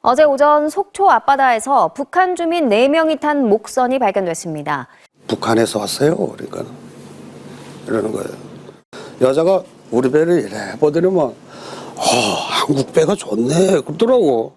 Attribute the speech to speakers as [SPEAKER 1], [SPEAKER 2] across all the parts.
[SPEAKER 1] 어제 오전 속초 앞바다에서 북한 주민 4명이 탄 목선이 발견됐습니다.
[SPEAKER 2] 북한에서 왔어요. 그러니까 이러는 거예요. 여자가 우리 배를 이래 보더니만 한국 배가 좋네 그러더라고.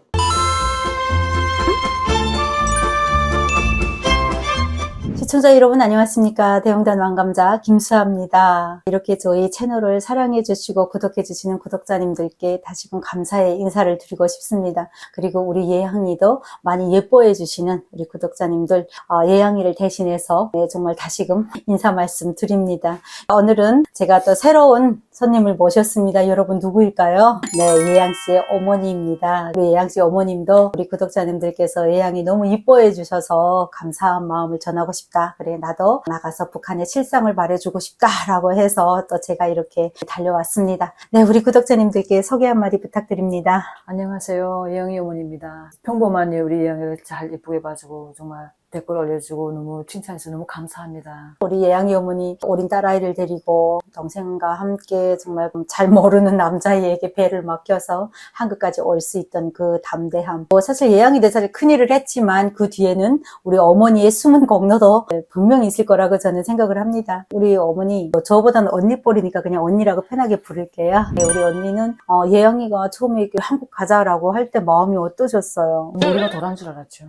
[SPEAKER 3] 시청자 여러분 안녕하십니까. 대형단 왕감자 김수아입니다. 이렇게 저희 채널을 사랑해 주시고 구독해 주시는 구독자님들께 다시금 감사의 인사를 드리고 싶습니다. 그리고 우리 예향이도 많이 예뻐해 주시는 우리 구독자님들 예향이를 대신해서 정말 다시금 인사 말씀 드립니다. 오늘은 제가 또 새로운 손님을 모셨습니다. 여러분 누구일까요? 네, 예향씨의 어머니입니다. 우리 예향씨 어머님도 우리 구독자님들께서 예향이 너무 이뻐해 주셔서 감사한 마음을 전하고 싶다. 그래 나도 나가서 북한의 실상을 말해주고 싶다라고 해서 또 제가 이렇게 달려왔습니다. 네, 우리 구독자님들께 소개 한마디 부탁드립니다.
[SPEAKER 4] 안녕하세요. 예영이 어머니입니다. 평범한 우리 예영이를 잘 예쁘게 봐주고 정말 댓글 올려주고 너무 칭찬해서 너무 감사합니다.
[SPEAKER 3] 우리 예향이 어머니 어린 딸아이를 데리고 동생과 함께 정말 잘 모르는 남자애에게 배를 맡겨서 한국까지 올 수 있던 그 담대함. 사실 예향이 4살에 큰일을 했지만 그 뒤에는 우리 어머니의 숨은 공로도 분명히 있을 거라고 저는 생각을 합니다. 우리 어머니 저보다는 언니뻘이니까 그냥 언니라고 편하게 부를게요. 네, 우리 언니는 예향이가 처음에 한국 가자라고 할 때 마음이 어떠셨어요?
[SPEAKER 4] 머리가 덜한 줄 알았죠.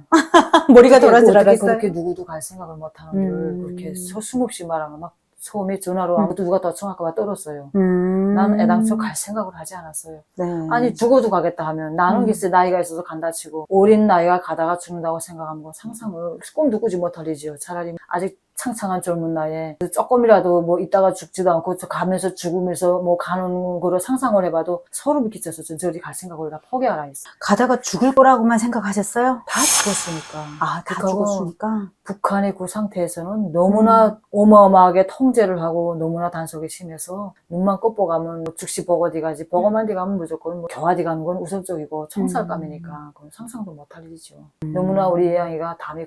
[SPEAKER 3] 머리가 덜한 줄 알았어요?
[SPEAKER 4] 그렇게 누구도 갈 생각을 못하는 걸 그렇게 서슴없이 말하면 막 처음에 전화로 아무도 누가 더 청할까봐 떨었어요. 나는 애당초 갈 생각을 하지 않았어요.
[SPEAKER 3] 네.
[SPEAKER 4] 아니 죽어도 가겠다 하면 나는 글쎄 나이가 있어서 간다 치고 어린 나이가 가다가 죽는다고 생각하는 건 상상을 꿈도 꾸지 못할 일이죠. 차라리 아직 창창한 젊은 나이에 조금이라도 뭐 있다가 죽지도 않고 가면서 죽으면서 뭐 가는 거를 상상을 해봐도 소름이 끼쳐서 저리 갈 생각을 다 포기하라 했어요.
[SPEAKER 3] 가다가 죽을 거라고만 생각하셨어요?
[SPEAKER 4] 다 죽었으니까.
[SPEAKER 3] 다 죽었으니까?
[SPEAKER 4] 북한의 그 상태에서는 너무나 어마어마하게 통제를 하고 너무나 단속이 심해서 눈만 꺾어가면 뭐 즉시 버거디 가지 버거만 디 가면 무조건 뭐 교화디 가는 건 우선적이고 청살감이니까 그건 상상도 못할 일이죠. 너무나 우리 예양이가 담이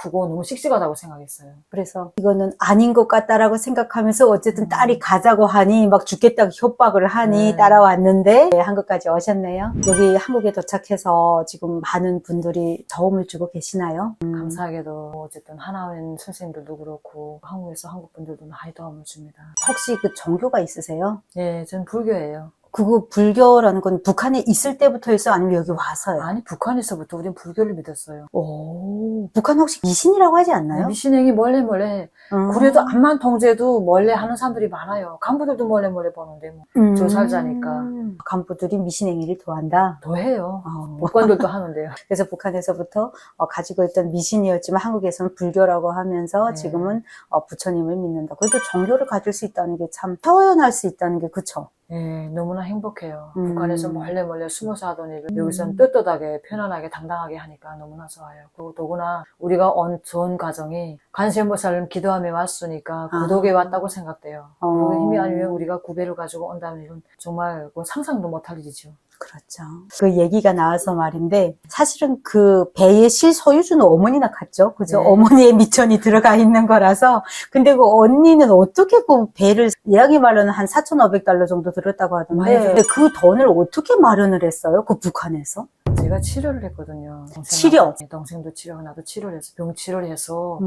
[SPEAKER 4] 크고 너무 씩씩하다고 생각했어요.
[SPEAKER 3] 그래서 이거는 아닌 것 같다라고 생각하면서 어쨌든 딸이 가자고 하니 막 죽겠다고 협박을 하니 따라왔는데 네, 한국까지 오셨네요. 여기 한국에 도착해서 지금 많은 분들이 도움을 주고 계시나요?
[SPEAKER 4] 감사하게도 어쨌든 하나원 선생님들도 그렇고 한국에서 한국 분들도 많이 도움을 줍니다.
[SPEAKER 3] 혹시 그 종교가 있으세요?
[SPEAKER 4] 네, 전 불교예요.
[SPEAKER 3] 그거 불교라는 건 북한에 있을 때부터였어요? 아니면 여기 와서요?
[SPEAKER 4] 아니 북한에서부터 우린 불교를 믿었어요.
[SPEAKER 3] 오, 북한 혹시 미신이라고 하지 않나요?
[SPEAKER 4] 미신행이 몰래 그래도 암만 통제도 몰래 하는 사람들이 많아요. 간부들도 몰래 보는데 뭐 저 살자니까
[SPEAKER 3] 간부들이 미신행위를 도한다?
[SPEAKER 4] 더 해요. 법관들도 하는데요.
[SPEAKER 3] 그래서 북한에서부터 가지고 있던 미신이었지만 한국에서는 불교라고 하면서
[SPEAKER 4] 네.
[SPEAKER 3] 지금은 부처님을 믿는다. 그래도 종교를 가질 수 있다는 게 참 표현할 수 있다는 게 그쵸?
[SPEAKER 4] 네, 너무나 행복해요. 북한에서 몰래 숨어서 하던 일을 여기서는 떳떳하게 편안하게 당당하게 하니까 너무나 좋아요. 그리고 더구나 우리가 온 전 가정이 관세음보살을 기도하며 왔으니까 구독에 왔다고 생각돼요. 그 힘이 아니면 우리가 구배를 가지고 온다는 일은 정말 상상도 못할 일이죠.
[SPEAKER 3] 그렇죠. 그 얘기가 나와서 말인데 사실은 그 배의 실소유주는 어머니나 같죠? 그죠?
[SPEAKER 4] 네.
[SPEAKER 3] 어머니의 미천이 들어가 있는 거라서. 근데 그 언니는 어떻게 그 배를 이야기 말로는 한 4,500달러 정도 들었다고 하던데 근데 그 돈을 어떻게 마련을 했어요? 그 북한에서?
[SPEAKER 4] 제가 치료를 했거든요.
[SPEAKER 3] 치료?
[SPEAKER 4] 동생도 치료하고 나도 치료를 해서 병 치료를 해서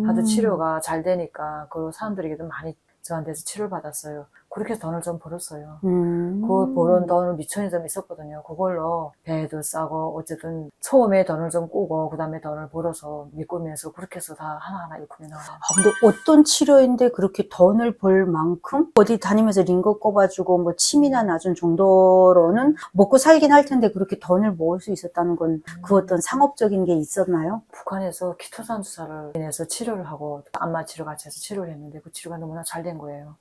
[SPEAKER 4] 하도 치료가 잘 되니까 그 사람들에게도 많이 저한테서 치료를 받았어요. 그렇게 돈을 좀 벌었어요. 그 버는 돈을 미천이 좀 있었거든요. 그걸로 배도 싸고 어쨌든 처음에 돈을 좀 꾸고 그 다음에 돈을 벌어서 메꾸면서 그렇게 해서 다 하나하나 일품이 나와요.
[SPEAKER 3] 근데 어떤 치료인데 그렇게 돈을 벌 만큼 어디 다니면서 링거 꼽아주고 뭐 침이나 놔준 정도로는 먹고 살긴 할 텐데 그렇게 돈을 모을 수 있었다는 건 그 어떤 상업적인 게 있었나요?
[SPEAKER 4] 북한에서 키토산 주사를 인해서 치료를 하고 안마 치료 같이 해서 치료를 했는데 그 치료가 너무나 잘 된 거예요.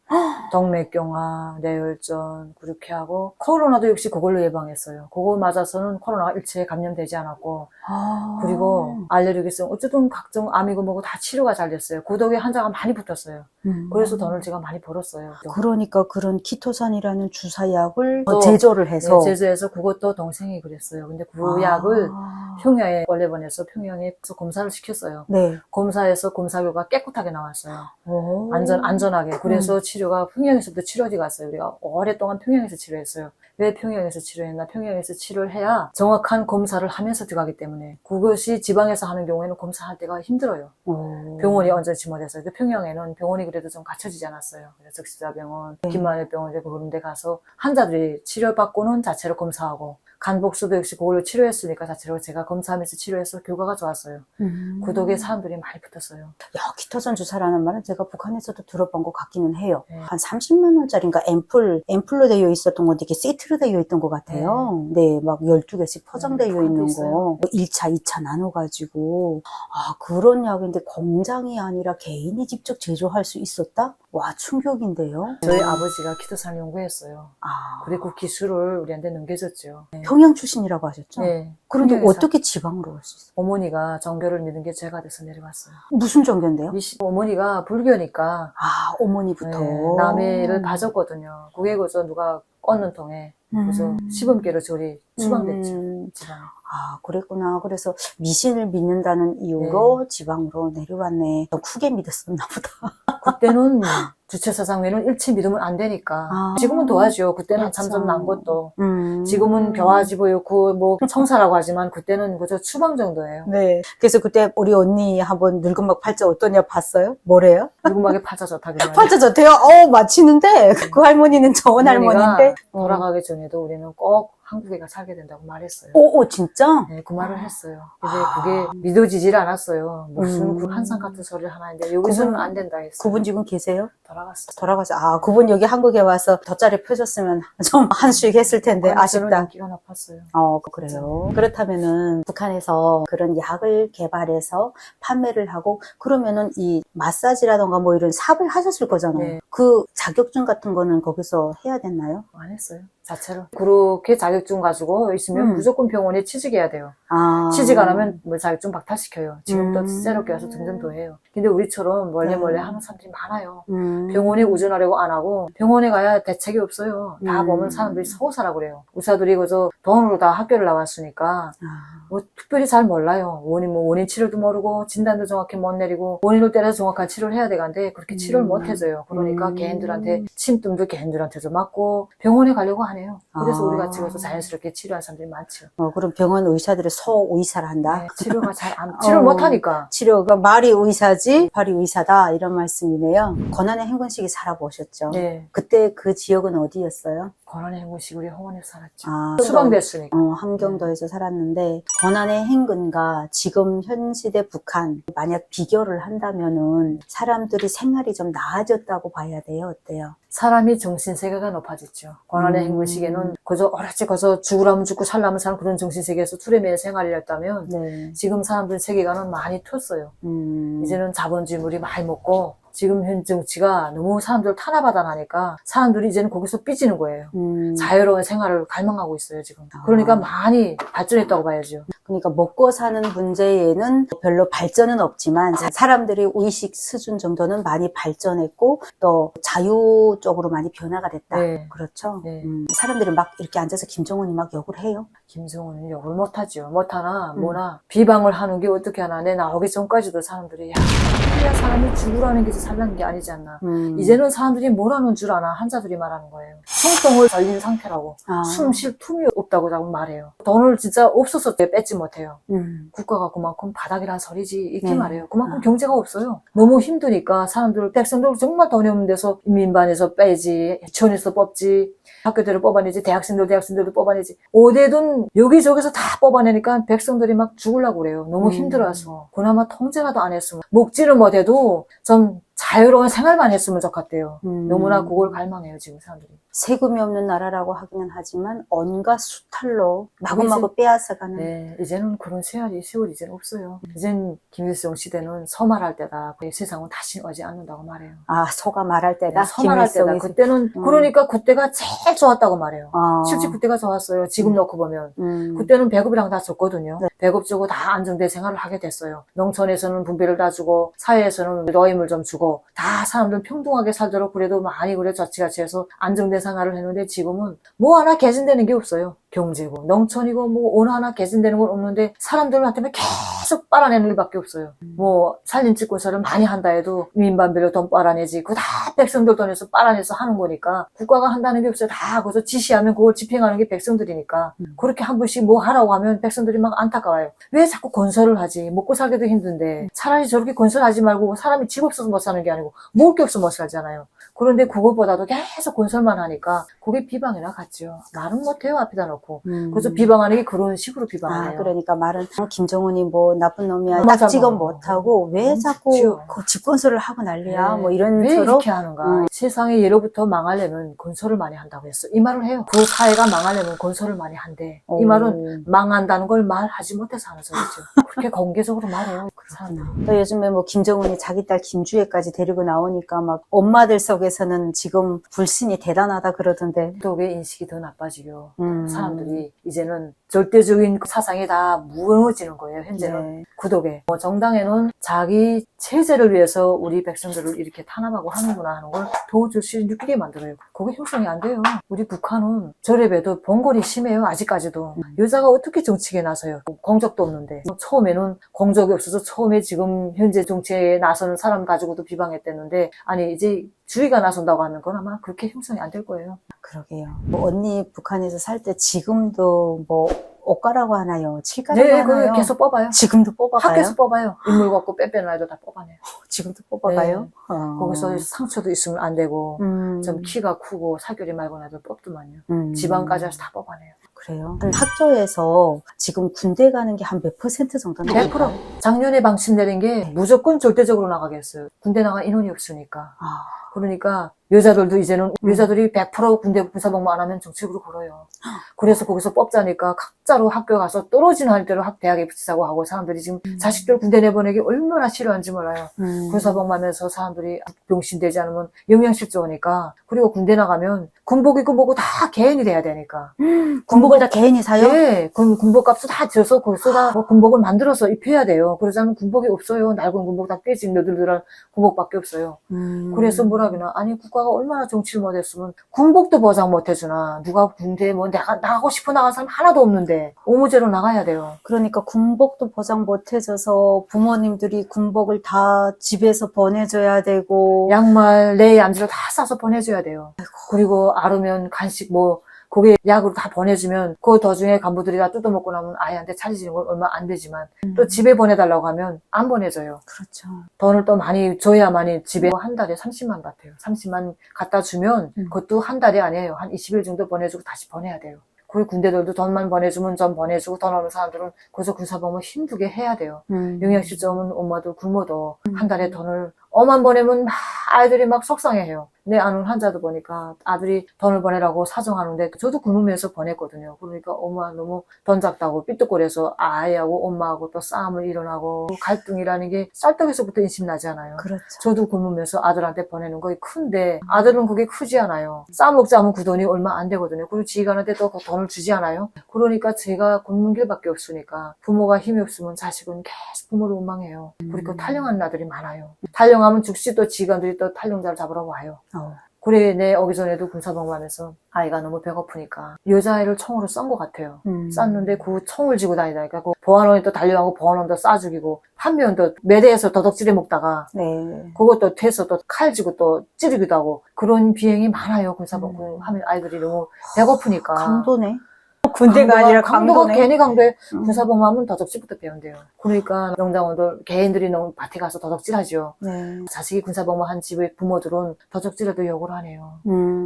[SPEAKER 4] 동맥경화, 뇌혈전 그렇게 하고 코로나도 역시 그걸로 예방했어요. 그거 맞아서는 코로나가 일체에 감염되지 않았고 그리고 알레르기성 어쨌든 각종 암이고 뭐고 다 치료가 잘 됐어요. 그 덕에 환자가 많이 붙었어요. 그래서 돈을 제가 많이 벌었어요.
[SPEAKER 3] 그러니까 그런 키토산이라는 주사약을
[SPEAKER 4] 또
[SPEAKER 3] 제조를 해서
[SPEAKER 4] 네, 제조해서 그것도 동생이 그랬어요. 근데 그 약을 평양에 원래 보내서 평양에서 검사를 시켰어요.
[SPEAKER 3] 네.
[SPEAKER 4] 검사에서 검사 결과 깨끗하게 나왔어요.
[SPEAKER 3] 오.
[SPEAKER 4] 안전하게. 그래서 치료가 평양에서부터 치료지 갔어요. 우리가 오랫동안 평양에서 치료했어요. 왜 평양에서 치료했나? 평양에서 치료를 해야 정확한 검사를 하면서 들어가기 때문에 그것이 지방에서 하는 경우에는 검사할 때가 힘들어요. 병원이 언제지 못해서. 평양에는 병원이 그래도 좀 갖춰지지 않았어요. 그래서 적시자병원, 김만일병원 그런 데 가서 환자들이 치료받고는 자체로 검사하고 간복수도 역시 그걸로 치료했으니까 자체로 제가 검사하면서 치료해서 결과가 좋았어요. 그 덕에 사람들이 많이 붙었어요.
[SPEAKER 3] 기토전 주사라는 말은 제가 북한에서도 들어본 것 같기는 해요.
[SPEAKER 4] 네.
[SPEAKER 3] 한 30만 원짜리인가 앰플로 되어 있었던 건데 이게 세트로 되어 있던 것 같아요. 네, 막 12개씩 포장되어 있는 거. 1차, 2차 나눠가지고. 아, 그런 약인데 공장이 아니라 개인이 직접 제조할 수 있었다? 와, 충격인데요.
[SPEAKER 4] 저희 아버지가 기토산 연구했어요.
[SPEAKER 3] 아,
[SPEAKER 4] 그리고 그 기술을 우리한테 넘겨줬죠.
[SPEAKER 3] 평양 출신이라고 하셨죠?
[SPEAKER 4] 네.
[SPEAKER 3] 그런데
[SPEAKER 4] 평양에서
[SPEAKER 3] 어떻게 지방으로 올 수 있어요?
[SPEAKER 4] 어머니가 정교를 믿은 게 죄가 돼서 내려왔어요.
[SPEAKER 3] 무슨 종교인데요?
[SPEAKER 4] 어머니가 불교니까
[SPEAKER 3] 아, 어머니부터.
[SPEAKER 4] 네, 남해를 봐줬거든요. 그게 그저 누가 꽂는 통에 그래서 시범계로 저리 추방됐죠. 지방에.
[SPEAKER 3] 아, 그랬구나. 그래서 미신을 믿는다는 이유로 지방으로 내려왔네. 더 크게 믿었었나 보다.
[SPEAKER 4] 그때는 주체사상회는 일체 믿으면 안 되니까.
[SPEAKER 3] 아.
[SPEAKER 4] 지금은 도와줘. 그때는
[SPEAKER 3] 그렇죠.
[SPEAKER 4] 한참 좀 난 것도.
[SPEAKER 3] 음.
[SPEAKER 4] 지금은 벼와지 보였고 뭐 청사라고 하지만 그때는 그저 추방 정도예요.
[SPEAKER 3] 네. 그래서 그때 우리 언니 한번 늙은막 팔자 어떠냐 봤어요? 뭐래요?
[SPEAKER 4] 누구막에 팔자 좋다 그래요.
[SPEAKER 3] 팔자 좋대요? 맞히는데 그 할머니는 좋은 할머니인데.
[SPEAKER 4] 돌아가기 전에도 우리는 꼭 한국에 가 살게 된다고 말했어요.
[SPEAKER 3] 오, 진짜?
[SPEAKER 4] 네, 그 말을 했어요. 근데 그게 믿어지질 않았어요. 무슨 그 한상 같은 소리를 하나 했는데 여기서는 안 된다 했어요.
[SPEAKER 3] 그분 지금 계세요?
[SPEAKER 4] 돌아갔어요.
[SPEAKER 3] 아, 그분 여기 한국에 와서 돗자리 펴줬으면 좀 한수익 했을 텐데 아쉽다.
[SPEAKER 4] 기가 나빴어요.
[SPEAKER 3] 그래요. 그렇다면은 북한에서 그런 약을 개발해서 판매를 하고 그러면은 이 마사지라던가 뭐 이런 삽을 하셨을 거잖아요.
[SPEAKER 4] 네.
[SPEAKER 3] 그 자격증 같은 거는 거기서 해야 됐나요?
[SPEAKER 4] 안 했어요. 자체로. 그렇게 자격증 가지고 있으면 무조건 병원에 취직해야 돼요.
[SPEAKER 3] 아.
[SPEAKER 4] 취직 안 하면 뭐 자격증 박탈시켜요. 지금도 새롭게 와서 등록도 해요. 근데 우리처럼 멀리 하는 사람들이 많아요. 병원에 의존하려고 안 하고 병원에 가야 대책이 없어요. 다 보면 사람들이 서울사라고 그래요. 의사들이 그저 돈으로 다 학교를 나왔으니까 뭐 특별히 잘 몰라요. 원인 치료도 모르고 진단도 정확히 못 내리고 원인을 때려서 정확한 치료를 해야 되는데 그렇게 치료를 못 해줘요. 그러니까 개인들한테 침뜸도 개인들한테도 맞고 병원에 가려고 하네요. 그래서 우리 같이 가서 자연스럽게 치료한 사람들이 많죠.
[SPEAKER 3] 그럼 병원 의사들이 소의사를 한다?
[SPEAKER 4] 네, 치료가 치료를 못 하니까.
[SPEAKER 3] 치료가 말이 의사지 발이 의사다 이런 말씀이네요. 고난의 행군식이 살아보셨죠?
[SPEAKER 4] 네.
[SPEAKER 3] 그때 그 지역은 어디였어요?
[SPEAKER 4] 고난의 행군식 우리 홍원에서 살았죠.
[SPEAKER 3] 아,
[SPEAKER 4] 추방됐으니까.
[SPEAKER 3] 함경도에서 살았는데 고난의 행군과 지금 현 시대 북한 만약 비교를 한다면은 사람들이 생활이 좀 나아졌다고 봐야 돼요. 어때요?
[SPEAKER 4] 사람이 정신세계가 높아졌죠. 고난의 행군식에는 그저 어렵지 거서 죽으라면 죽고 살라면 사는 그런 정신세계에서 투레미의 생활이었다면
[SPEAKER 3] 네.
[SPEAKER 4] 지금 사람들 세계관은 많이 텄어요. 이제는 자본주의물이 많이 먹고 지금 현 정치가 너무 사람들을 탄압하다 나니까 사람들이 이제는 거기서 삐지는 거예요. 자유로운 생활을 갈망하고 있어요, 지금. 그러니까 많이 발전했다고 봐야죠.
[SPEAKER 3] 그러니까 먹고 사는 문제에는 별로 발전은 없지만 사람들의 의식 수준 정도는 많이 발전했고 또 자유 쪽으로 많이 변화가 됐다.
[SPEAKER 4] 네.
[SPEAKER 3] 그렇죠?
[SPEAKER 4] 네.
[SPEAKER 3] 사람들이 막 이렇게 앉아서 김정은이 막 욕을 해요.
[SPEAKER 4] 김정은은 욕을 못하죠. 못하나 뭐나 비방을 하는 게 어떻게 하나. 내 나오기 전까지도 사람들이 야 사람이 죽으라는 게 살라는 게 아니지 않나. 이제는 사람들이 뭐라는 줄 아나. 한자들이 말하는 거예요. 숨통을 벌린 상태라고. 숨 쉴 틈이 없다고 자꾸 말해요. 돈을 진짜 없어서 뺏지 못해요. 국가가 그만큼 바닥이란 소리지 이렇게 말해요. 그만큼 경제가 없어요. 너무 힘드니까 사람들 백성들 정말 돈이 없는 데서 민반에서 빼지, 유치원에서 뽑지, 학교들을 뽑아내지, 대학생들도 뽑아내지. 어디든 여기저기서 다 뽑아내니까 백성들이 막 죽으려고 그래요. 너무 힘들어서. 그나마 통제라도 안 했으면. 먹지를 못해도 좀 자유로운 생활만 했으면 좋겠대요. 너무나 그걸 갈망해요, 지금 사람들이.
[SPEAKER 3] 세금이 없는 나라라고 하기는 하지만 온갖 수탈로 마구마구 빼앗아가는.
[SPEAKER 4] 네, 이제는 그런 세월이 이제는 없어요. 이젠 김일성 시대는 서말할 때다. 세상은 다시 오지 않는다고 말해요.
[SPEAKER 3] 아, 소가 말할 때다?
[SPEAKER 4] 서말할 때다. 그때는, 그러니까 그때가 제일 좋았다고 말해요. 실제 그때가 좋았어요. 지금 놓고 보면. 그때는 배급이랑 다 줬거든요.
[SPEAKER 3] 네.
[SPEAKER 4] 배급 주고 다 안정된 생활을 하게 됐어요. 농촌에서는 분배를 다 주고, 사회에서는 노임을 좀 주고, 다 사람들 평등하게 살도록 그래도 많이 그래 자치같이 해서 안정된 생활을 했는데 지금은 뭐 하나 개선되는 게 없어요. 경제고 농촌이고 뭐 어느 하나 개선되는 건 없는데 사람들한테는 계속 계속 빨아내는 일밖에 없어요. 뭐 사진 찍고서를 많이 한다 해도 민반별로 돈 빨아내지 그거 다 백성들 돈에서 빨아내서 하는 거니까 국가가 한다는 게 없어요. 다 거기서 지시하면 그걸 집행하는 게 백성들이니까 그렇게 한 번씩 뭐 하라고 하면 백성들이 막 안타까워요. 왜 자꾸 건설을 하지? 먹고 살기도 힘든데 차라리 저렇게 건설하지 말고 사람이 집 없어서 못 사는 게 아니고 먹을 게 없어서 못 살잖아요. 그런데 그것보다도 계속 건설만 하니까 그게 비방이나 같죠. 말은 못해요 앞에다 놓고. 그래서 비방하는 게 그런 식으로 비방해요.
[SPEAKER 3] 그러니까 말은 김정은이 뭐 나쁜 놈이야
[SPEAKER 4] 맞아,
[SPEAKER 3] 딱지건
[SPEAKER 4] 맞아.
[SPEAKER 3] 못하고 왜 자꾸
[SPEAKER 4] 그렇죠.
[SPEAKER 3] 그 집건설을 하고 난리야
[SPEAKER 4] 네.
[SPEAKER 3] 뭐 이런
[SPEAKER 4] 왜
[SPEAKER 3] 식으로
[SPEAKER 4] 이렇게 하는가? 세상에 예로부터 망하려면 건설을 많이 한다고 했어. 이 말을 해요. 그 사회가 망하려면 건설을 많이 한대. 이 말은 망한다는 걸 말하지 못해서 하는 소리죠. 그렇게 공개적으로 말해요. 그 사람들이.
[SPEAKER 3] 또 요즘에 뭐 김정은이 자기 딸 김주혜까지 데리고 나오니까 막 엄마들 속에서는 지금 불신이 대단하다 그러던데.
[SPEAKER 4] 구독의 인식이 더 나빠지고 사람들이 이제는 절대적인 사상이 다 무너지는 거예요. 현재는
[SPEAKER 3] 네.
[SPEAKER 4] 구독에. 뭐 정당에는 자기 체제를 위해서 우리 백성들을 이렇게 탄압하고 하는구나 하는 걸 도저히 느끼게 만들어요. 그게 형성이 안 돼요. 우리 북한은 저래봬도 봉건이 심해요. 아직까지도. 여자가 어떻게 정치에 나서요? 공적도 없는데. 처음에는 공적이 없어서 처음에 지금 현재 정치에 나서는 사람 가지고도 비방했댔는데 아니 이제 주의가 나선다고 하면 그건 아마 그렇게 형성이 안 될 거예요.
[SPEAKER 3] 그러게요. 뭐 언니 북한에서 살 때 지금도 뭐 옷가라고 하나요? 칠가라고
[SPEAKER 4] 네,
[SPEAKER 3] 하나요?
[SPEAKER 4] 그걸 계속 뽑아요.
[SPEAKER 3] 지금도 뽑아가요?
[SPEAKER 4] 학교에서 뽑아요. 인물 갖고 빼빼는 아이도 다 뽑아내요.
[SPEAKER 3] 지금도 뽑아가요?
[SPEAKER 4] 네. 거기서 상처도 있으면 안 되고 좀 키가 크고 사교리 말고 나도 뽑더만요. 지방까지 해서 다 뽑아내요.
[SPEAKER 3] 그래요? 학교에서 지금 군대 가는 게 한 몇 % 정도는
[SPEAKER 4] 100%. 작년에 방침 내린 게 무조건 절대적으로 나가게 했어요. 군대 나갈 인원이 없으니까. 그러니까 여자들도 이제는 여자들이 100% 군대 군사복무 안 하면 정책으로 걸어요. 그래서 거기서 뽑자니까 각자로 학교 가서 떨어지는 할 때로 대학에 붙이자고 하고 사람들이 지금 자식들 군대 내보내기 얼마나 싫어하는지 몰라요. 군사복무 하면서 사람들이 병신되지 않으면 영양실조 오니까. 그리고 군대 나가면 군복 입고 뭐고 다 개인이 돼야 되니까.
[SPEAKER 3] 군복을 다 개인이 사요?
[SPEAKER 4] 네, 군복값도 다 줘서 거기서 다 군복을 만들어서 입혀야 돼요. 그러자면 군복이 없어요. 낡은 군복 다 깨진 너들들한 군복밖에 없어요. 그래서 뭐라 그러나 아니 국가가 얼마나 정치를 못했으면 군복도 보장 못해주나 누가 군대 뭐 내가 나가고 싶어 나간 사람 하나도 없는데 오무제로 나가야 돼요.
[SPEAKER 3] 그러니까 군복도 보장 못 해줘서 부모님들이 군복을 다 집에서 보내줘야 되고
[SPEAKER 4] 양말 내 얌지로 다 싸서 보내줘야 돼요. 그리고 아르면 간식 뭐 그게 약으로 다 보내주면 그 도중에 간부들이 다 뜯어먹고 나면 아이한테 차리지는 건 얼마 안 되지만 또 집에 보내달라고 하면 안 보내줘요.
[SPEAKER 3] 그렇죠.
[SPEAKER 4] 돈을 또 많이 줘야만이 집에 한 달에 30만 같아요. 30만 갖다 주면 그것도 한 달이 아니에요. 한 20일 정도 보내주고 다시 보내야 돼요. 그리고 군대들도 돈만 보내주면 좀 보내주고 돈 없는 사람들은 거기서 군사복무 힘들게 해야 돼요. 영양실조 오면 엄마도 굶어도 한 달에 돈을 엄만 보내면 막 아이들이 막 속상해해요. 내 아는 환자도 보니까 아들이 돈을 보내라고 사정하는데 저도 굶으면서 보냈거든요. 그러니까 엄마 너무 돈 작다고 삐뚤거려서 아이하고 엄마하고 또 싸움을 일어나고 갈등이라는 게 쌀떡에서부터 인심나잖아요.
[SPEAKER 3] 그렇죠.
[SPEAKER 4] 저도 굶으면서 아들한테 보내는 거이 큰데 아들은 그게 크지 않아요. 싸먹자 하면 그 돈이 얼마 안 되거든요. 그리고 지가한테 또 그 돈을 주지 않아요. 그러니까 제가 굶는 길밖에 없으니까 부모가 힘이 없으면 자식은 계속 부모를 원망해요. 그리고 탈영하는 아들이 많아요. 탈영하면 즉시 또 지간들이 또 탈영자를 잡으러 와요. 그래 내 오기 전에도 군사복무하면서 아이가 너무 배고프니까 여자아이를 총으로 쏜 것 같아요. 쐈는데 그 총을 쥐고 다니다니까 그 보안원이 또 달려가고 보안원도 쏴 죽이고 한 명은 또 매대에서 도둑질해 먹다가
[SPEAKER 3] 네.
[SPEAKER 4] 그것도 돼서 또 칼 쥐고 또 찌르기도 하고 그런 비행이 많아요. 군사복무 하면 아이들이 너무 배고프니까.
[SPEAKER 3] 강도네. 군대가 아니라
[SPEAKER 4] 강도가
[SPEAKER 3] 강도네.
[SPEAKER 4] 괜히 강도에 군사복무하면 도둑질부터 배운대요. 그러니까 명장원들 개인들이 너무 밭에 가서 도둑질하죠.
[SPEAKER 3] 네.
[SPEAKER 4] 자식이 군사복무한 집의 부모들은 도둑질해도 욕을 하네요.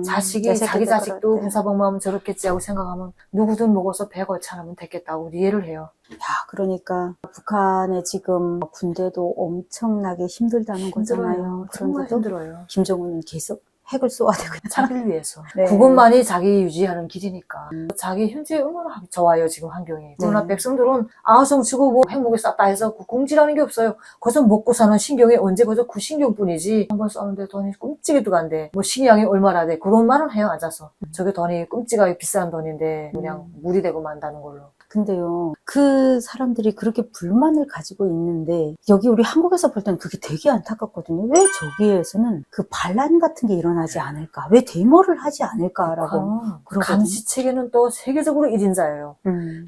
[SPEAKER 4] 자식이
[SPEAKER 3] 내
[SPEAKER 4] 자기
[SPEAKER 3] 새끼도
[SPEAKER 4] 자식도
[SPEAKER 3] 그럴 때.
[SPEAKER 4] 군사복무하면 저렇겠지 하고 생각하면 누구든 먹어서 배가 차나면 됐겠다고 이해를 해요.
[SPEAKER 3] 야, 그러니까 북한에 지금 군대도 엄청나게 힘들다는 거잖아요.
[SPEAKER 4] 정말
[SPEAKER 3] 그런데도
[SPEAKER 4] 힘들어요.
[SPEAKER 3] 김정은은 계속 핵을 쏘아야 되고
[SPEAKER 4] 자기를 위해서.
[SPEAKER 3] 네.
[SPEAKER 4] 그것만이 자기 유지하는 길이니까. 자기 현재 얼마나 좋아요, 지금 환경이. 그러나 백성들은 아성 치고 뭐 핵무기 쐈다 해서 그 공지라는 게 없어요. 거기서 먹고 사는 신경이 언제 거기서 그 신경뿐이지. 한번 쏘는데 돈이 끔찍이도 간대. 뭐 식량이 얼마나 돼. 그런 말은 해요, 앉아서. 저게 돈이 끔찍하게 비싼 돈인데 그냥 물이 되고 만다는 걸로.
[SPEAKER 3] 근데요, 그 사람들이 그렇게 불만을 가지고 있는데 여기 우리 한국에서 볼 때는 그게 되게 안타깝거든요. 왜 저기에서는 그 반란 같은 게 일어나지 않을까? 왜 데모를 하지 않을까라고. 그러거든요.
[SPEAKER 4] 감시 체계는 또 세계적으로 1인자예요.